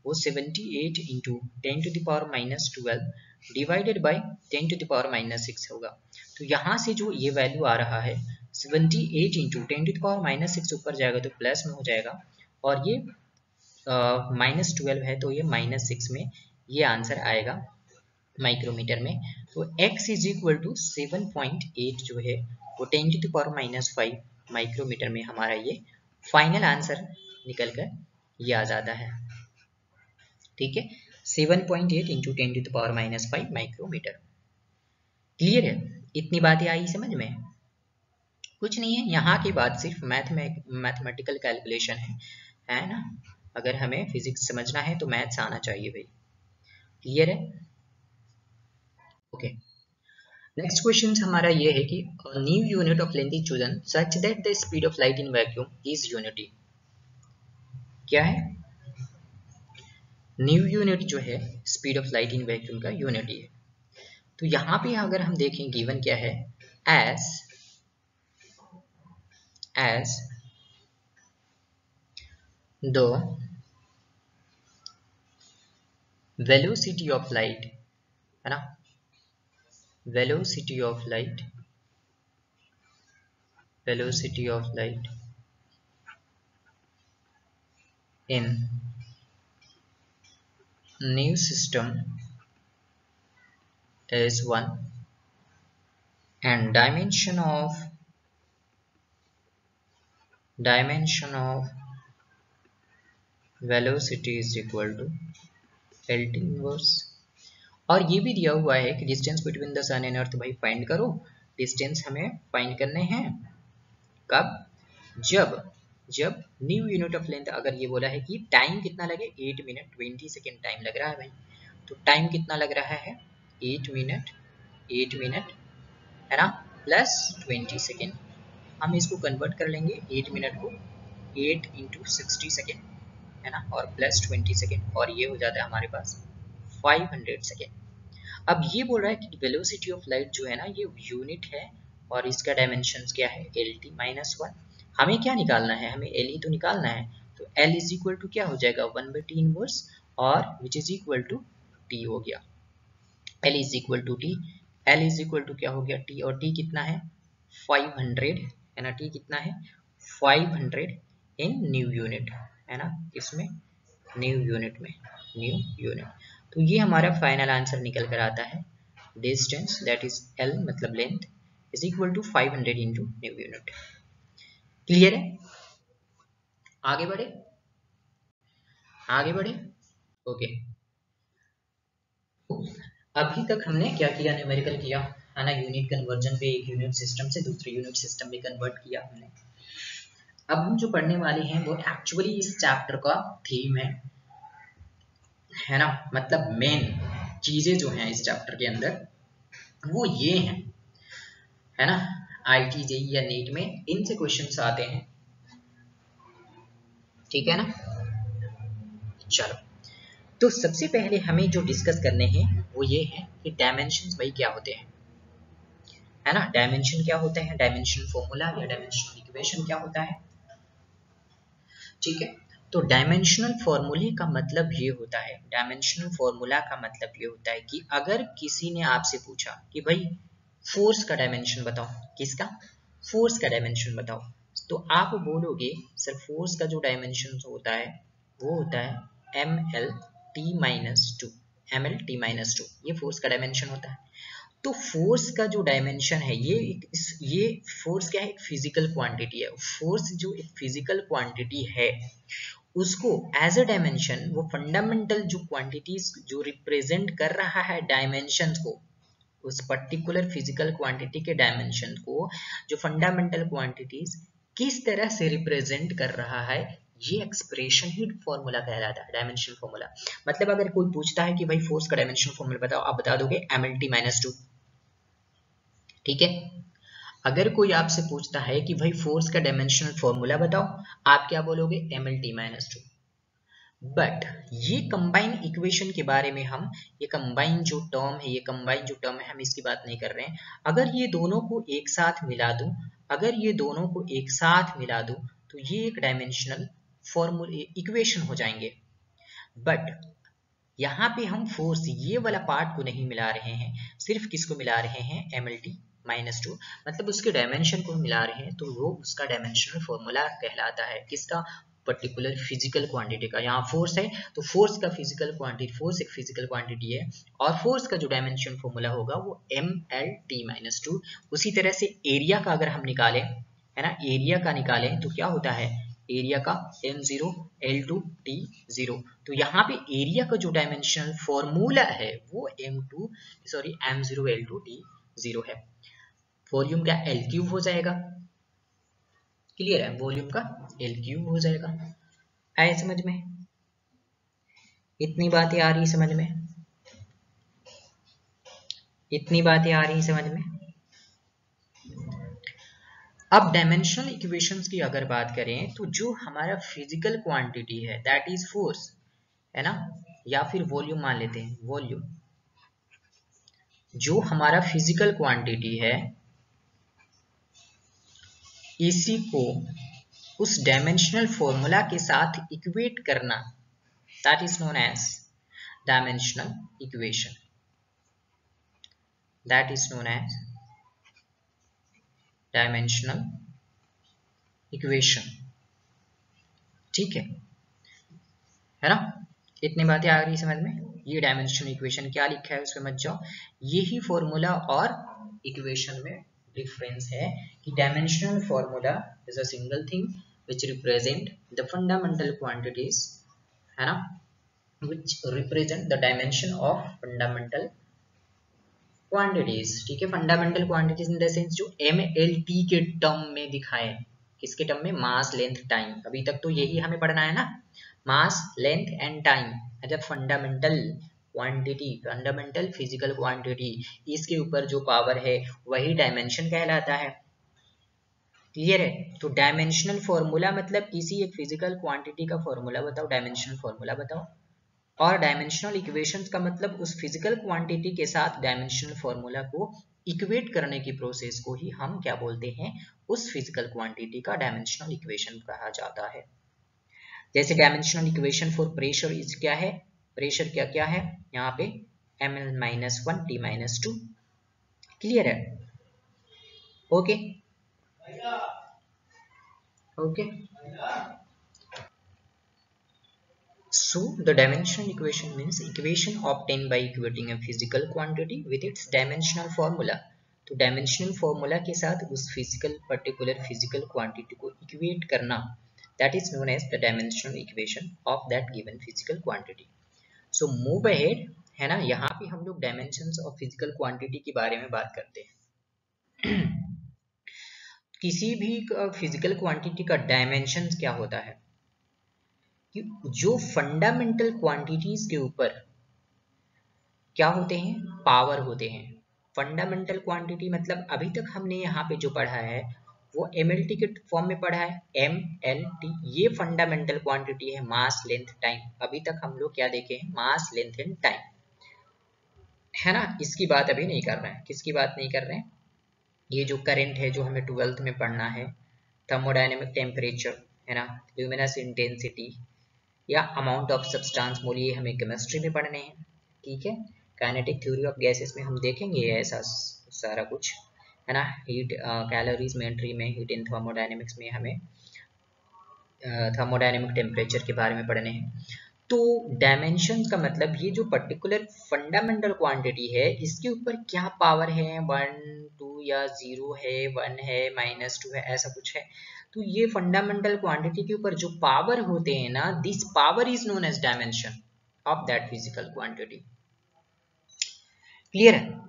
वो 78 इंटू 10⁻12 डिवाइडेड बाई 10⁻6 होगा। तो यहाँ से जो ये वैल्यू आ रहा है 78 इंटू 10⁻6 ऊपर जाएगा तो प्लस में हो जाएगा, और ये -12 है तो ये -6 में ये आंसर आएगा माइक्रोमीटर में। तो x इज इक्वल टू 7.8 जो है वो 10⁻5 माइक्रोमीटर में हमारा ये फाइनल आंसर निकल कर ये आ जाता है। ठीक है, 7.8 इंटू 10⁻5 माइक्रोमीटर। क्लियर है? इतनी बातें आई समझ में? कुछ नहीं है, यहाँ की बात सिर्फ मैथमेटिकल कैलकुलेशन है ना। अगर हमें फिजिक्स समझना है तो मैथ्स आना चाहिए भाई। क्लियर है? ओके, नेक्स्ट क्वेश्चन हमारा ये है कि new unit of length is chosen such that the speed of light in vacuum is unity. क्या है? न्यू यूनिट जो है speed of light in vacuum का यूनिटी है। तो यहाँ पे अगर हम देखें गिवन क्या है, as the velocity of light, है ना, velocity of light in new system is 1 and dimension of velocity is equal to LT inverse। और ये भी दिया हुआ है कि distance between the sun and earth, भाई फाइंड करो। डिस्टेंस हमें फाइंड करने हैं कब, जब न्यू यूनिट ऑफ लेंथ, अगर ये बोला है कि टाइम कितना लगे, 8 मिनट 20 सेकेंड टाइम लग रहा है भाई, तो टाइम कितना लग रहा है 8 मिनट है ना, प्लस 20 सेकेंड। हम इसको कन्वर्ट कर लेंगे 8 मिनट को 8 इंटू 60 सेकेंड, है ना, और प्लस 20 सेकेंड, और ये हो जाता है हमारे पास 500 सेकेंड। अब ये बोल रहा है कि वेलोसिटी ऑफ लाइट जो है ना ये यूनिट है, और इसका डायमेंशन क्या है LT-1। हमें क्या निकालना है, हमें LE तो निकालना है, तो L इज इक्वल टू क्या हो जाएगा 1/t इनवर्स, और which is equal to T हो गया। L is equal to T, L is equal to क्या हो गया T, और T कितना है 500, है ना, T कितना है 500 इन न्यू यूनिट, है ना, इसमें न्यू यूनिट में, न्यू यूनिट। तो ये हमारा फाइनल आंसर निकल कर आता है, डिस्टेंस दैट इज L मतलब length is equal to 500 into new unit. Clear है? आगे बढ़े, आगे बढ़े। ओके, अभी तक हमने क्या किया, न्यूमेरिकल किया है ना, यूनिट कन्वर्जन पे एक यूनिट सिस्टम से दूसरे यूनिट सिस्टम में कन्वर्ट किया हमने। अब हम जो पढ़ने वाले हैं वो एक्चुअली इस चैप्टर का थीम है ना, मतलब मेन चीजें जो हैं इस चैप्टर के अंदर वो ये हैं, है ना। आईटी जेई या नीट में इनसे क्वेश्चंस आते हैं, ठीक है ना। चलो, तो सबसे पहले हमें जो डिस्कस करने हैं वो ये है कि डायमेंशंस भाई क्या होते हैं, है ना। डायमेंशन क्या होता है, डायमेंशन फॉर्मूला या डायमेंशनल इक्वेशन क्या होता है, ठीक है। तो डायमेंशनल फॉर्मूले का मतलब ये होता है, डायमेंशनल फॉर्मूला का मतलब ये होता है कि अगर किसी ने आपसे पूछा कि भाई फोर्स का डायमेंशन बताओ, किसका, फोर्स का डायमेंशन बताओ, तो आप बोलोगे सर फोर्स का जो डायमेंशन होता है वो होता है M L T minus two, M L T minus two, ये फोर्स का डायमेंशन होता है। तो फोर्स का जो डायमेंशन है ये फोर्स क्या है, एक फिजिकल क्वांटिटी है। फोर्स जो एक फिजिकल क्वांटिटी है उसको एज अ डायमेंशन, वो फंडामेंटल जो क्वांटिटीज जो रिप्रेजेंट कर रहा है डायमेंशन को, उस पर्टिकुलर फिजिकल क्वांटिटी के डायमेंशन को जो फंडामेंटल क्वांटिटीज किस तरह से रिप्रेजेंट कर रहा है, ये एक्सप्रेशन ही फॉर्मूला कहलाता है, डायमेंशन फॉर्मूला। मतलब अगर कोई पूछता है कि भाई फोर्स का डायमेंशन फॉर्मूला बताओ, आप बता दोगे M L T minus two, ठीक है। अगर कोई आपसे पूछता है कि भाई फोर्स का डायमेंशनल फॉर्मूला बताओ, आप क्या बोलोगे, M L T minus two. But ये कंबाइन इक्वेशन के बारे में हम, ये कंबाइन जो टर्म है, ये कंबाइन जो टर्म है, हम इसकी बात नहीं कर रहे हैं। अगर ये दोनों को एक साथ मिला दूं, अगर ये दोनों को एक साथ मिला दूं तो ये एक डायमेंशनल फॉर्मूला इक्वेशन हो जाएंगे। बट यहाँ पे हम फोर्स ये वाला पार्ट को नहीं मिला रहे हैं, सिर्फ किसको मिला रहे हैं, M L T minus two, मतलब उसके डायमेंशन को मिला रहे हैं, तो वो उसका डायमेंशनल फॉर्मूला कहलाता है, किसका, पर्टिकुलर फिजिकल क्वांटिटी का। यहाँ फोर्स है तो फोर्स का फिजिकल क्वांटिटी, फोर्स एक फिजिकल क्वांटिटी है और फोर्स का जो डायमेंशन फॉर्मूला होगा वो M L T minus two. उसी तरह से एरिया का अगर हम निकालें, है ना, एरिया का निकालें तो क्या होता है, एरिया का m0 l2 t0। तो यहाँ पे एरिया का जो डायमेंशनल फॉर्मूला है वो m0 l2 t0 है। वॉल्यूम क्या l क्यूब हो जाएगा, क्लियर है, वॉल्यूम का l क्यूब हो जाएगा। आए समझ में, इतनी बातें आ रही समझ में, इतनी बातें आ रही समझ में। अब डायमेंशनल इक्वेशंस की अगर बात करें तो जो हमारा फिजिकल क्वांटिटी है दैट इज फोर्स, है ना, या फिर वॉल्यूम मान लेते हैं, वॉल्यूम, जो हमारा फिजिकल क्वांटिटी है इसी को उस डायमेंशनल फॉर्मूला के साथ इक्वेट करना, that is known as dimensional equation, that is known as dimensional equation, ठीक है ना। इतनी बातें आ रही समझ में। ये डायमेंशनल इक्वेशन क्या लिखा है उसमें मत जाओ, यही फॉर्मूला और इक्वेशन में डिफरेंस है कि dimensional formula is a single thing which represent the fundamental quantities, है ना, which represent the dimension of fundamental quantities, ठीक है। Fundamental quantities in the sense जो एम एल टी के टर्म में दिखाए, किसके टर्म में, मास लेंथ टाइम। अभी तक तो यही हमें पढ़ना है ना, mass length and time as a fundamental quantity, fundamental physical quantity, इसके ऊपर जो पावर है वही डायमेंशन कहलाता है, क्लियर है। तो डायमेंशनल फॉर्मूला मतलब किसी एक फिजिकल क्वांटिटी का फॉर्मूला बताओ, डायमेंशनल फॉर्मूला बताओ। और डायमेंशनल इक्वेशंस का मतलब उस फिजिकल क्वांटिटी के साथ डायमेंशनल फॉर्मूला को इक्वेट करने की प्रोसेस को ही हम क्या बोलते हैं, उस फिजिकल क्वांटिटी का डायमेंशनल इक्वेशन कहा जाता है। जैसे dimensional equation for pressure is क्या है, प्रेशर क्या क्या है यहाँ पे, ml-1 t-2, क्लियर है, okay okay. So the dimensional equation means equation obtained by equating a physical quantity with its dimensional formula। तो डायमेंशनल फॉर्मूला के साथ उस फिजिकल पर्टिकुलर फिजिकल क्वांटिटी को इक्वेट करना, that is known as the dimensional equation of that given physical quantity। So move ahead है ना। यहाँ पे हम लोग डायमेंशंस ऑफ फिजिकल क्वांटिटी के बारे में बात करते हैं। किसी भी फिजिकल क्वांटिटी का डायमेंशंस क्या होता है कि जो फंडामेंटल क्वांटिटीज के ऊपर क्या होते हैं, पावर होते हैं। फंडामेंटल क्वांटिटी मतलब अभी तक हमने यहाँ पे जो पढ़ा है वो MLT के फॉर्म में पढ़ा है, MLT। ये फंडामेंटल क्वांटिटी है, मास लेंथ टाइम। अभी तक हम लोग क्या देखे हैं, मास लेंथ एंड टाइम, है ना। इसकी बात अभी नहीं कर रहे हैं। किसकी बात नहीं कर रहे हैं, ये जो करंट है जो हमें 12th में पढ़ना है, थर्मोडायनेमिक टेम्परेचर, है ना, ल्यूमिनस इंटेंसिटी या अमाउंट ऑफ सब्सटेंस मोल, ये हमें केमिस्ट्री में पढ़ने हैं, ठीक है। काइनेटिक थ्योरी ऑफ गैसेस में हम देखेंगे ऐसा सारा कुछ, है ना। हीट कैलोरीज में एंट्री में, हीट इन थर्मोडायनेमिक्स में हमें थर्मोडायनेमिक टेम्परेचर के बारे में पढ़ने हैं। तो डायमेंशन का मतलब ये जो पर्टिकुलर फंडामेंटल क्वांटिटी है इसके ऊपर क्या पावर है, 1 2 या 0 है, 1 है, -2 है, ऐसा कुछ है। तो ये फंडामेंटल क्वांटिटी के ऊपर जो पावर होते हैं ना, this power is known as dimension of that physical quantity. Clear है।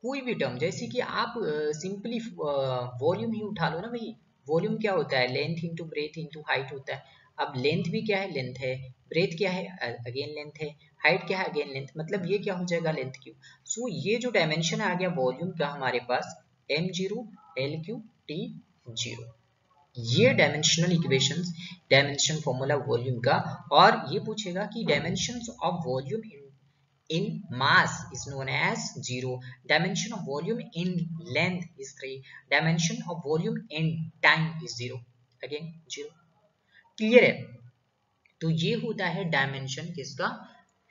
कोई भी टर्म, जैसे कि आप सिंपली वॉल्यूम ही उठा लो ना भाई। वॉल्यूम क्या होता है, length into breadth into height होता है। अब लेंथ भी क्या है, लेंथ है, ब्रेथ क्या है, अगेन लेंथ है, हाइट क्या है, अगेन लेंथ, मतलब ये क्या हो जाएगा, लेंथ क्यू। सो ये जो डायमेंशन आ गया वॉल्यूम का हमारे पास, m0 l3 t0, ये dimensional equations, dimension formula volume का। और ये पूछेगा कि dimensions of volume in mass is known as 0, dimension of volume in length is 3, dimension of volume in time is 0, again 0। Clear है। तो ये होता है डायमेंशन किसका,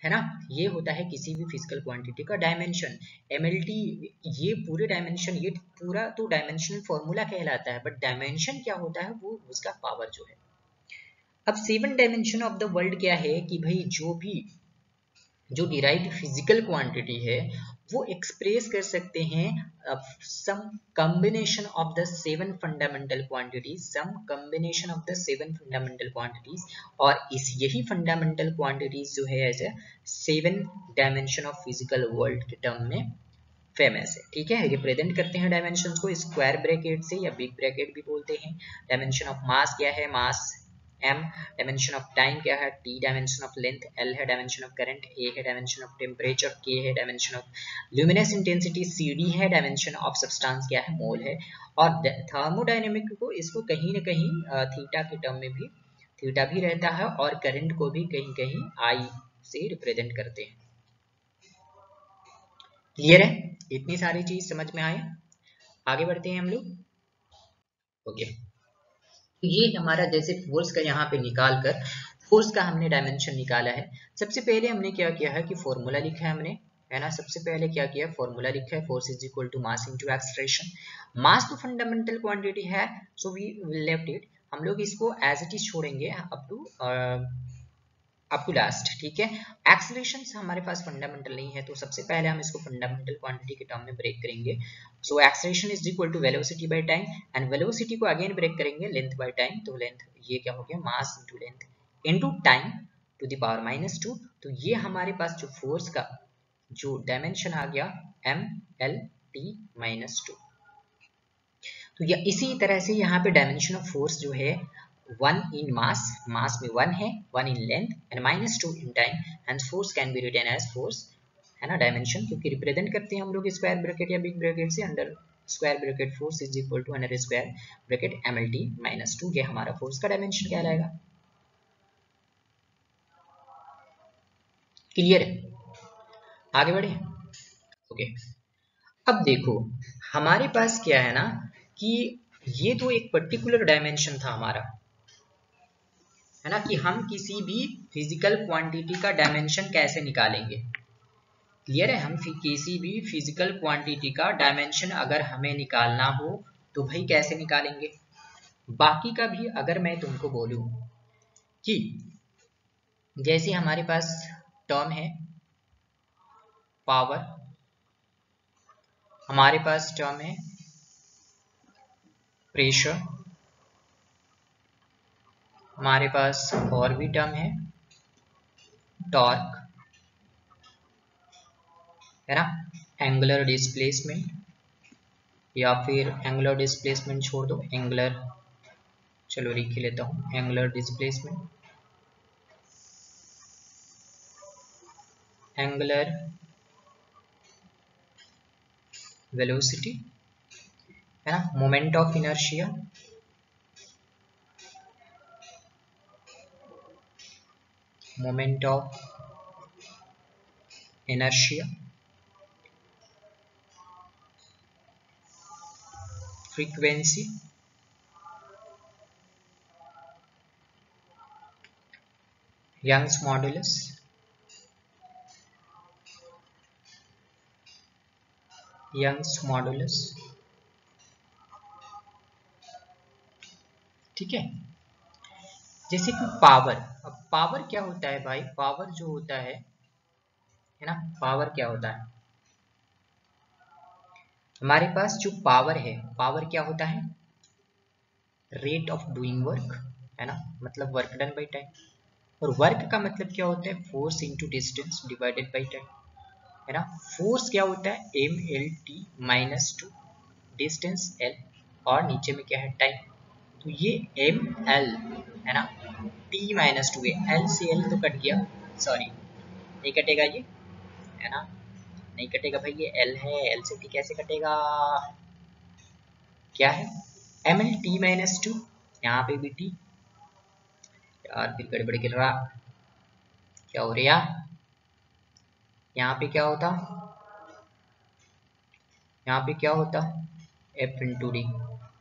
है ना, ये होता है किसी भी फिजिकल क्वांटिटी का डायमेंशन। MLT, ये पूरे डायमेंशन, ये पूरा तो डायमेंशनल फॉर्मूला कहलाता है, बट डायमेंशन क्या होता है, वो उसका पावर जो है। अब 7 डायमेंशन ऑफ द वर्ल्ड क्या है कि भाई जो डिराइव्ड फिजिकल क्वांटिटी है वो एक्सप्रेस कर सकते हैं some combination of the 7 fundamental quantities, some combination of the 7 fundamental quantities. और इस यही फंडामेंटल क्वांटिटीज जो है ऐसे 7 डायमेंशन ऑफ फिजिकल वर्ल्ड के टर्म में फेमस है, ठीक है। रिप्रेजेंट करते हैं डायमेंशंस को स्क्वायर ब्रैकेट से या बिग ब्रैकेट भी बोलते हैं। डायमेंशन ऑफ मास क्या है, मास m, डायमेंशन ऑफ टाइम क्या है t, dimension of length l है, डायमेंशन ऑफ करंट a है, डायमेंशन ऑफ टेम्परेचर k है, dimension of luminous intensity cd है, डायमेंशन ऑफ सब्सटेंस क्या है, मोल है। और थर्मोडायनेमिक को इसको कहीं ना कहीं थीटा के टर्म में भी थीटा भी रहता है, और करंट को भी कहीं कहीं I से रिप्रेजेंट करते हैं। क्लियर है, इतनी सारी चीज समझ में आए। आगे बढ़ते हैं हम लोग। ओके, तो ये हमारा जैसे फोर्स का यहाँ पे निकाल कर फोर्स का हमने डायमेंशन निकाला है। सबसे पहले हमने क्या किया है कि फॉर्मूला लिखा है हमने, है ना। सबसे पहले क्या किया, फॉर्मूला लिखा है, force is equal to mass into acceleration. Mass तो फंडामेंटल क्वांटिटी है, सो वी लेफ्ट इट, हम लोग इसको एज इट इज छोड़ेंगे अप टू लास्ट, ठीक है। एक्सेलरेशन हमारे पास फंडामेंटल नहीं है, तो सबसे पहले हम इसको फंडामेंटल क्वांटिटी के टर्म में ब्रेक करेंगे। So acceleration is equal to velocity by time, and velocity को अगेन ब्रेक करेंगे लेंथ बाय टाइम। तो लेंथ ये क्या हो गया, mass into length into time to the power -2। तो ये हमारे पास जो फोर्स का जो डायमेंशन आ गया MLT-2। तो या इसी तरह से यहाँ पे डायमेंशन ऑफ फोर्स जो है 1 in mass, mass में 1 है, 1 in length and -2 in time, hence force can be written as force, है ना। डायमेंशन क्योंकि रिप्रेजेंट करते हैं हम लोग स्क्वायर ब्रैकेट या बिग ब्रैकेट से, under square bracket force is equal to under square bracket MLT-2, ये हमारा फोर्स का डायमेंशन कहलाएगा। क्लियर है, आगे बढ़े। ओके, अब देखो हमारे पास क्या है ना कि ये तो एक पर्टिकुलर डायमेंशन था हमारा, है ना, कि हम किसी भी फिजिकल क्वांटिटी का डायमेंशन कैसे निकालेंगे। क्लियर है, हम किसी भी फिजिकल क्वांटिटी का डायमेंशन अगर हमें निकालना हो तो भाई कैसे निकालेंगे। बाकी का भी अगर मैं तुमको बोलूं कि जैसे हमारे पास टर्म है पावर, हमारे पास टर्म है प्रेशर, हमारे पास और भी टर्म है टॉर्क, है ना। एंगुलर डिस्प्लेसमेंट, या फिर एंगुलर डिस्प्लेसमेंट छोड़ दो, एंगुलर, चलो लिख लेता हूँ, एंगुलर डिस्प्लेसमेंट, एंगुलर वेलोसिटी, है ना। Moment of inertia, moment of inertia, frequency, Young's modulus, Young's modulus, ठीक है। जैसे कि पावर, अब पावर क्या होता है भाई, पावर जो होता है ना, पावर क्या होता है, हमारे पास जो पावर है, पावर क्या होता है, रेट ऑफ डूइंग वर्क, है ना, मतलब वर्क डन बाई टाइम। और वर्क का मतलब क्या होता है, force into distance divided by time, है ना। फोर्स क्या होता है, M L T minus two, distance L, और नीचे में क्या है, टाइम। तो ये एम एल, है ना, टी माइनस टू है, एल से एल तो कट गया, सॉरी नहीं कटेगा ये, है ना, नहीं कटेगा भाई, ये एल है, एल से टी कैसे कटेगा, क्या है, M L T minus two, यहाँ पे भी टी, यार फिर गड़बड़ गिर रहा, क्या हो रहा, यहाँ पे क्या होता, यहाँ पे क्या होता, F into D,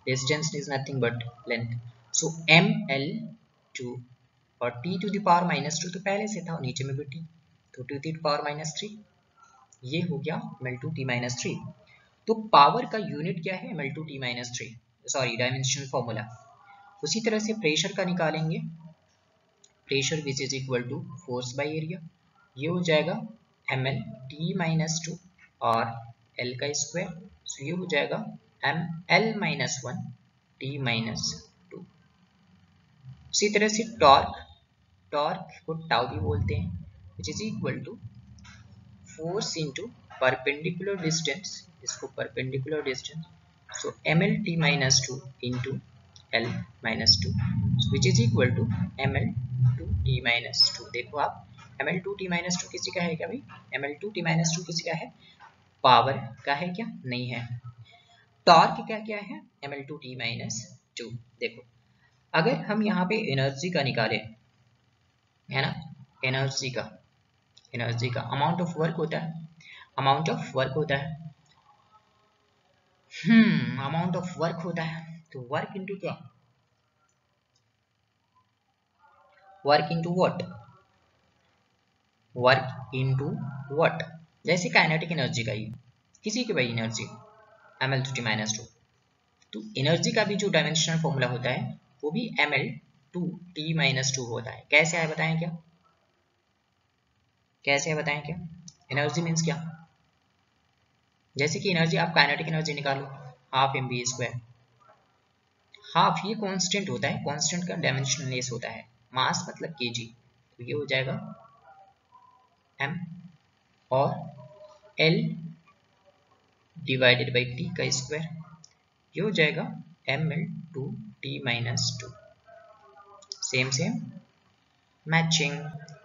distance is nothing but length, so M L two, और T to the power minus two तो पहले से था, नीचे में भी टी, तो T to the power minus three, ये हो गया M L two T minus three. तो पावर का यूनिट क्या है, M L two T minus three, sorry dimensional formula. उसी तरह से प्रेशर का निकालेंगे, pressure which is equal to force by area, ये हो जाएगा M L T minus two और एल का स्क्वायर, सो ये हो जाएगा M L minus one T minus two. उसी तरह से टॉर्क, टॉर्क को टाउ भी बोलते हैं, which is equal to force into perpendicular distance, इसको perpendicular distance, so M L T minus two into L minus two, which is equal to M L two T minus two. देखो आप M L two T minus two किसी का है क्या भाई, M L two T minus two किसी का है, पावर का है क्या, नहीं है। टॉर्क क्या क्या है, M L two T minus two. देखो अगर हम यहाँ पे एनर्जी का निकाले, है ना, एनर्जी का, एनर्जी का अमाउंट ऑफ वर्क होता है, अमाउंट ऑफ वर्क होता है, अमाउंट ऑफ वर्क होता है, तो वर्क इनटू क्या, work into what, work into what, जैसे काइनेटिक एनर्जी का ही, किसी की भाई energy M L two T minus two, तो एनर्जी का भी जो डायमेंशनल फॉर्मूला होता है वो भी M L two T minus two होता है। कैसे है बताएं क्या, कैसे है बताएं क्या, एनर्जी मीन्स क्या, जैसे कि एनर्जी आप काइनेटिक एनर्जी निकालो, half M B square, half ये कांस्टेंट होता है, कांस्टेंट का डायमेंशनलेस होता है, मास मतलब केजी, तो ये हो जाएगा m, और l डिवाइडेड बाई टी का स्क्वायर, ये हो जाएगा M L two T minus two, same same matching,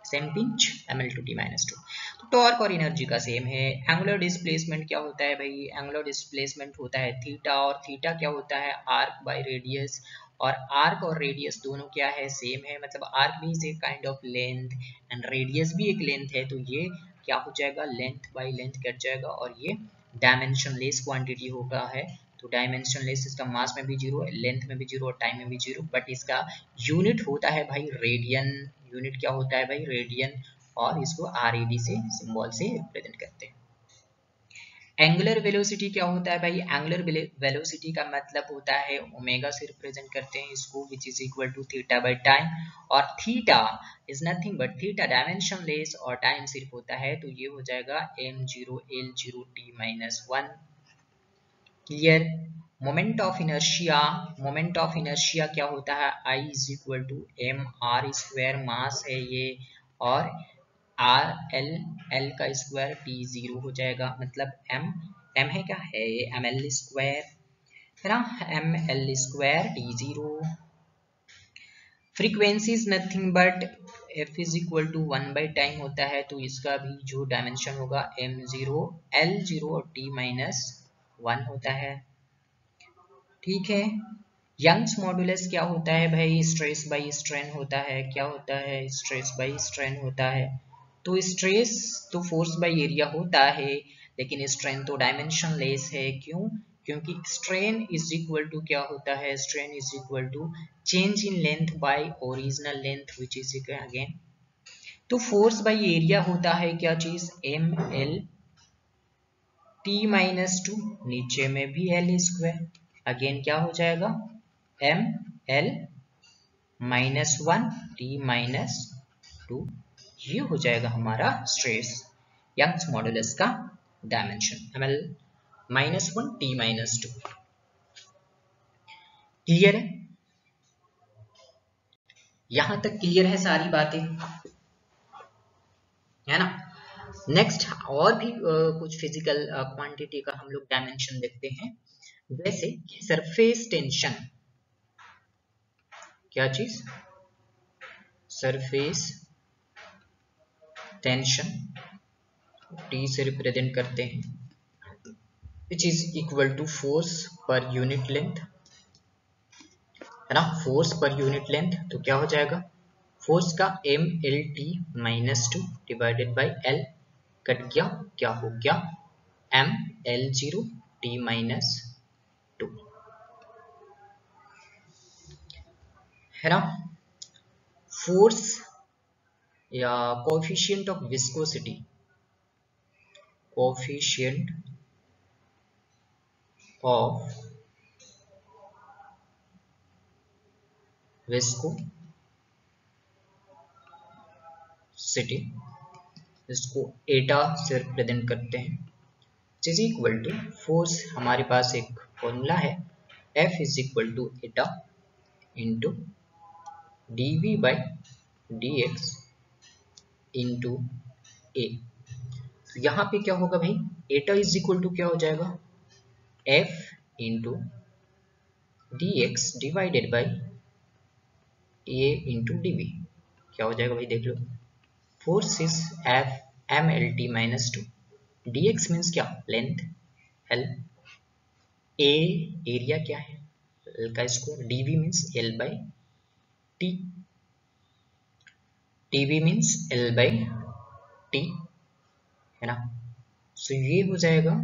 same pinch, M L two T minus two. तो टॉर्क और एनर्जी का सेम है। एंगुलर डिस्प्लेसमेंट क्या होता है भाई, एंगुलर डिस्प्लेसमेंट होता है थीटा, और थीटा क्या होता है, आर्क बाय रेडियस, और आर्क और रेडियस दोनों क्या है, सेम है, मतलब आर्क भी is a kind of length and radius भी एक लेंथ है, तो ये क्या हो जाएगा, लेंथ बाय लेंथ कट जाएगा, और ये डायमेंशनलेस क्वांटिटी होगा है, तो डायमेंशनलेस, इसका मास में भी जीरो है, लेंथ में भी जीरो और टाइम में भी जीरो, बट इसका यूनिट होता है भाई रेडियन, यूनिट क्या होता है भाई, रेडियन, और इसको आर ए डी से सिंबल से रिप्रेजेंट करते हैं। एंगुलर वेलोसिटी क्या होता है भाई, एंगुलर वेलोसिटी का मतलब होता है ओमेगा से रिप्रेजेंट करते हैं इसको, which is equal to theta by time, और theta is nothing but theta dimensionless और टाइम सिर्फ होता है, तो ये हो जाएगा M zero L zero T minus one. Clear. Moment of inertia, moment of inertia क्या होता है, I is equal to M R square, mass है ये, और आर एल, एल का स्क्वायर टी 0 हो जाएगा, मतलब एम, एम है क्या है ये एम एल स्क्वायर है ना, M L square T 0। Frequency is nothing but F is equal to 1/टाइम होता है, तो इसका भी जो डायमेंशन होगा m0 l0 और t माइनस 1 होता है। ठीक है, यंग्स मॉडुलस क्या होता है भाई, स्ट्रेस बाई स्ट्रेन होता है। क्या होता है, स्ट्रेस बाई स्ट्रेन होता है। तो स्ट्रेस तो फोर्स बाई एरिया होता है, लेकिन स्ट्रेन तो डायमेंशन लेस है। क्यों, क्योंकि स्ट्रेन इज इक्वल टू क्या होता है, strain is equal to change in length by original length which is again, तो फोर्स बाई एरिया होता है क्या चीज, एम एल टी माइनस 2, नीचे में भी एल स्क्वायर, अगेन क्या हो जाएगा M L minus 1 T minus 2, ये हो जाएगा हमारा स्ट्रेस यंग्स मॉडुलस का dimension, M L minus 1 T minus 2। Clear है, यहां तक क्लियर है सारी बातें, है ना। नेक्स्ट और भी कुछ फिजिकल क्वांटिटी का हम लोग डायमेंशन देखते हैं, जैसे सरफेस टेंशन, क्या चीज, सरफेस टेंशन टी से रिप्रेजेंट करते हैं, which is equal to force per unit length, है ना, फोर्स पर यूनिट लेंथ, तो क्या हो जाएगा, फोर्स का M L T minus 2 divided by L, कट गया, क्या हो गया एम एल 0 टी माइनस 2, है ना। फोर्स या coefficient of viscosity, coefficient of viscosity, इसको एटा से रिप्रेजेंट करते हैं, इज इक्वल टू फोर्स, हमारे पास एक फॉर्मूला है F is equal to eta into dv by dx into A. तो यहाँ पे क्या होगा भाई, एटा इज इक्वल टू क्या हो जाएगा, F into dx divided by A into dv, क्या हो जाएगा भाई देख लो, force is F M L T minus 2, dx means क्या, लेंथ L, ए एरिया क्या है L का square, dv means L by T, dv means L by T, है ना। सो ये हो जाएगा,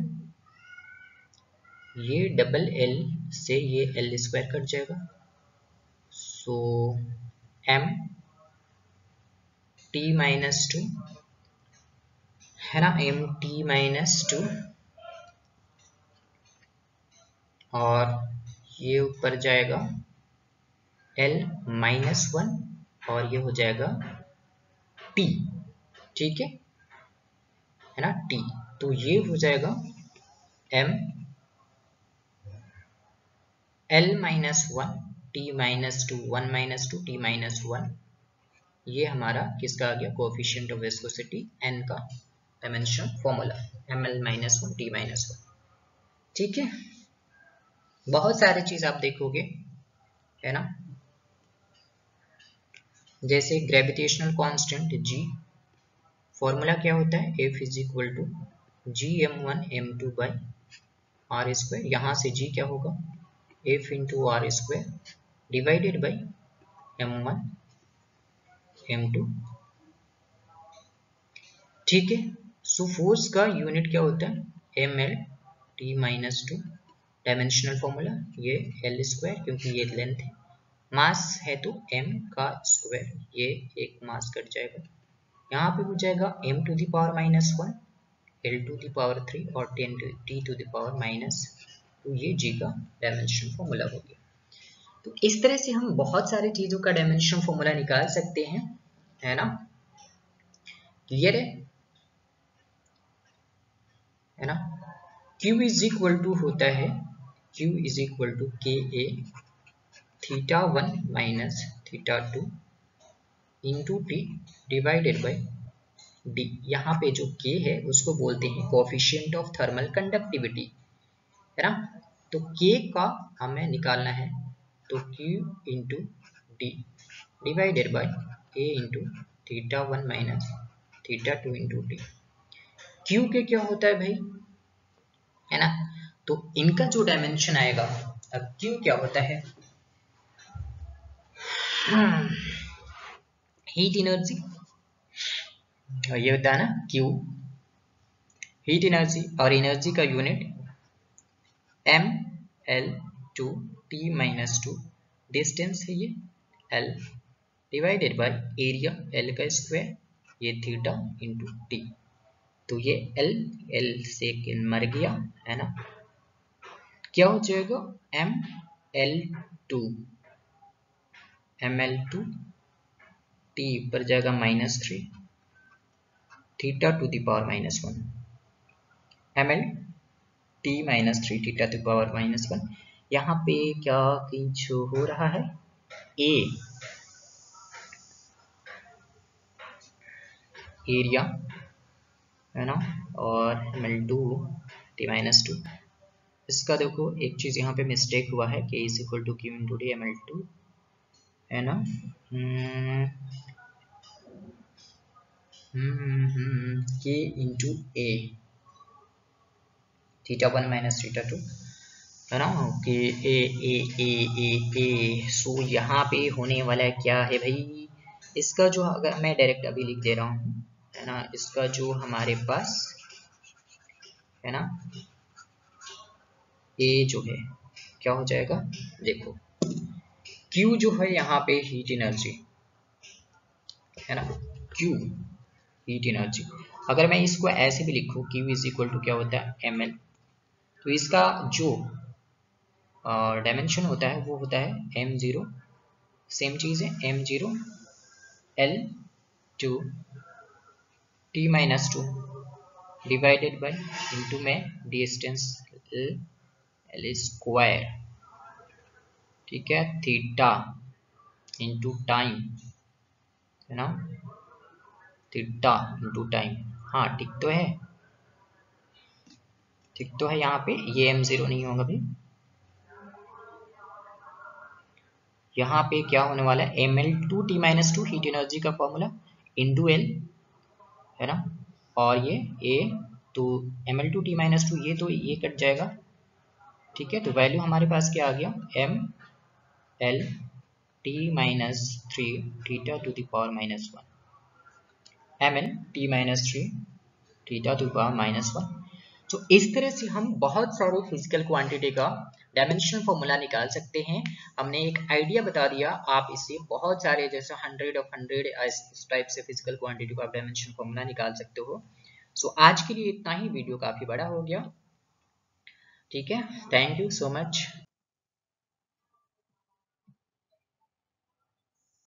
ये डबल L से ये L स्क्वायर कट जाएगा, सो m t माइनस 2, है ना, m t माइनस 2, और ये ऊपर जाएगा L माइनस 1, और ये हो जाएगा T, ठीक है ना T, तो ये हो जाएगा m L minus 1 T minus 2, 1 minus 2 T minus 1, ये हमारा किसका आ गया, कोएफिशिएंट ऑफ विस्कोसिटी n का dimension formula, ml minus 1 T minus 1, ठीक है। बहुत सारी चीज आप देखोगे, है ना, जैसे ग्रेविटेशनल कांस्टेंट g, फॉर्मूला क्या होता है, F is equal to G m1 m2 by R square, यहाँ से g क्या होगा, F into R square divided by m1 m2, ठीक है। सो फोर्स का यूनिट क्या होता है, ml t minus 2, dimensional formula ये एल स्क्वायर, क्योंकि ये लेंथ है, मास है तो m का स्क्वायर, ये एक मास कट जाएगा, यहाँ पे हो जाएगा m to the power minus 1 l to the power 3 और t to the power minus 2, ये g का डायमेंशन फॉर्मूला हो गया। तो इस तरह से हम बहुत सारी चीजों का डायमेंशन फॉर्मूला निकाल सकते हैं, है ना, क्लियर है ना। Q इज इक्वल टू होता है, Q is equal to K A theta 1 minus theta 2 into T divided by D. यहाँ पे जो के है उसको बोलते हैं कोएफिशिएंट ऑफ थर्मल कंडक्टिविटी, है ना। तो के का हमें निकालना है, तो Q into D divided by A into theta 1 minus theta 2 into D. Q के क्या होता है भाई, है ना। तो इनका जो डायमेंशन आएगा, अब क्यू क्या होता है, हीट एनर्जी, और ये होता है ना क्यू हीट एनर्जी, और एनर्जी का unit M L two T minus two, distance है ये L divided by area L का स्क्वायर, ये थीटा इंटू टी। तो ये एल एल से मर गया, है ना। क्या हो जाएगा, एम एल टू टी पर जाएगा -3 theta to the power -1, M L T -3 theta to power -1। यहाँ पे क्या कुछ हो रहा है, ए एरिया, है ना, और ml2 t-2। इसका देखो एक चीज यहाँ पे मिस्टेक हुआ है, k is equal to Q into D ml2, है ना। k into A theta 1 minus theta 2, है ना। ओके ए ए ए ए ए सो यहाँ पे होने वाला क्या है भाई, इसका जो अगर मैं डायरेक्ट अभी लिख दे रहा हूँ, है ना, इसका जो हमारे पास है ना, ए जो है क्या हो जाएगा, देखो Q जो है यहाँ पे हीट एनर्जी, है ना, Q हीट एनर्जी। अगर मैं इसको ऐसे भी लिखूँ, Q इज इक्वल टू क्या होता है ml, तो इसका जो डायमेंशन होता है वो होता है m0, सेम चीज है m0 L two t-2 divided by into में डिस्टेंस L स्क्वायर, ठीक है, थीटा इंटू टाइम, है ना, थीटा इंटू टाइम। हाँ ठीक तो है, ठीक तो है। यहाँ पे ये m0 नहीं होगा भाई, यहाँ पे क्या होने वाला है, ml2t-2 हीट एनर्जी का फॉर्मूला इंटू एल, है ना, और ये ए, तो ml2t-2 ये तो ये कट जाएगा, ठीक है। तो वैल्यू हमारे पास क्या आ गया, m l t-3 theta to the power -1, ml t-3 theta to the power -1। तो इस तरह से हम बहुत सारे फिजिकल क्वांटिटी का डायमेंशनल फॉर्मूला निकाल सकते हैं। हमने एक आइडिया बता दिया, आप इससे बहुत सारे जैसे 100 ऑफ 100 इस टाइप से फिजिकल क्वांटिटी का आप डायमेंशनल फॉर्मूला निकाल सकते हो। सो आज के लिए इतना ही, वीडियो काफी बड़ा हो गया, ठीक है। Thank you so much.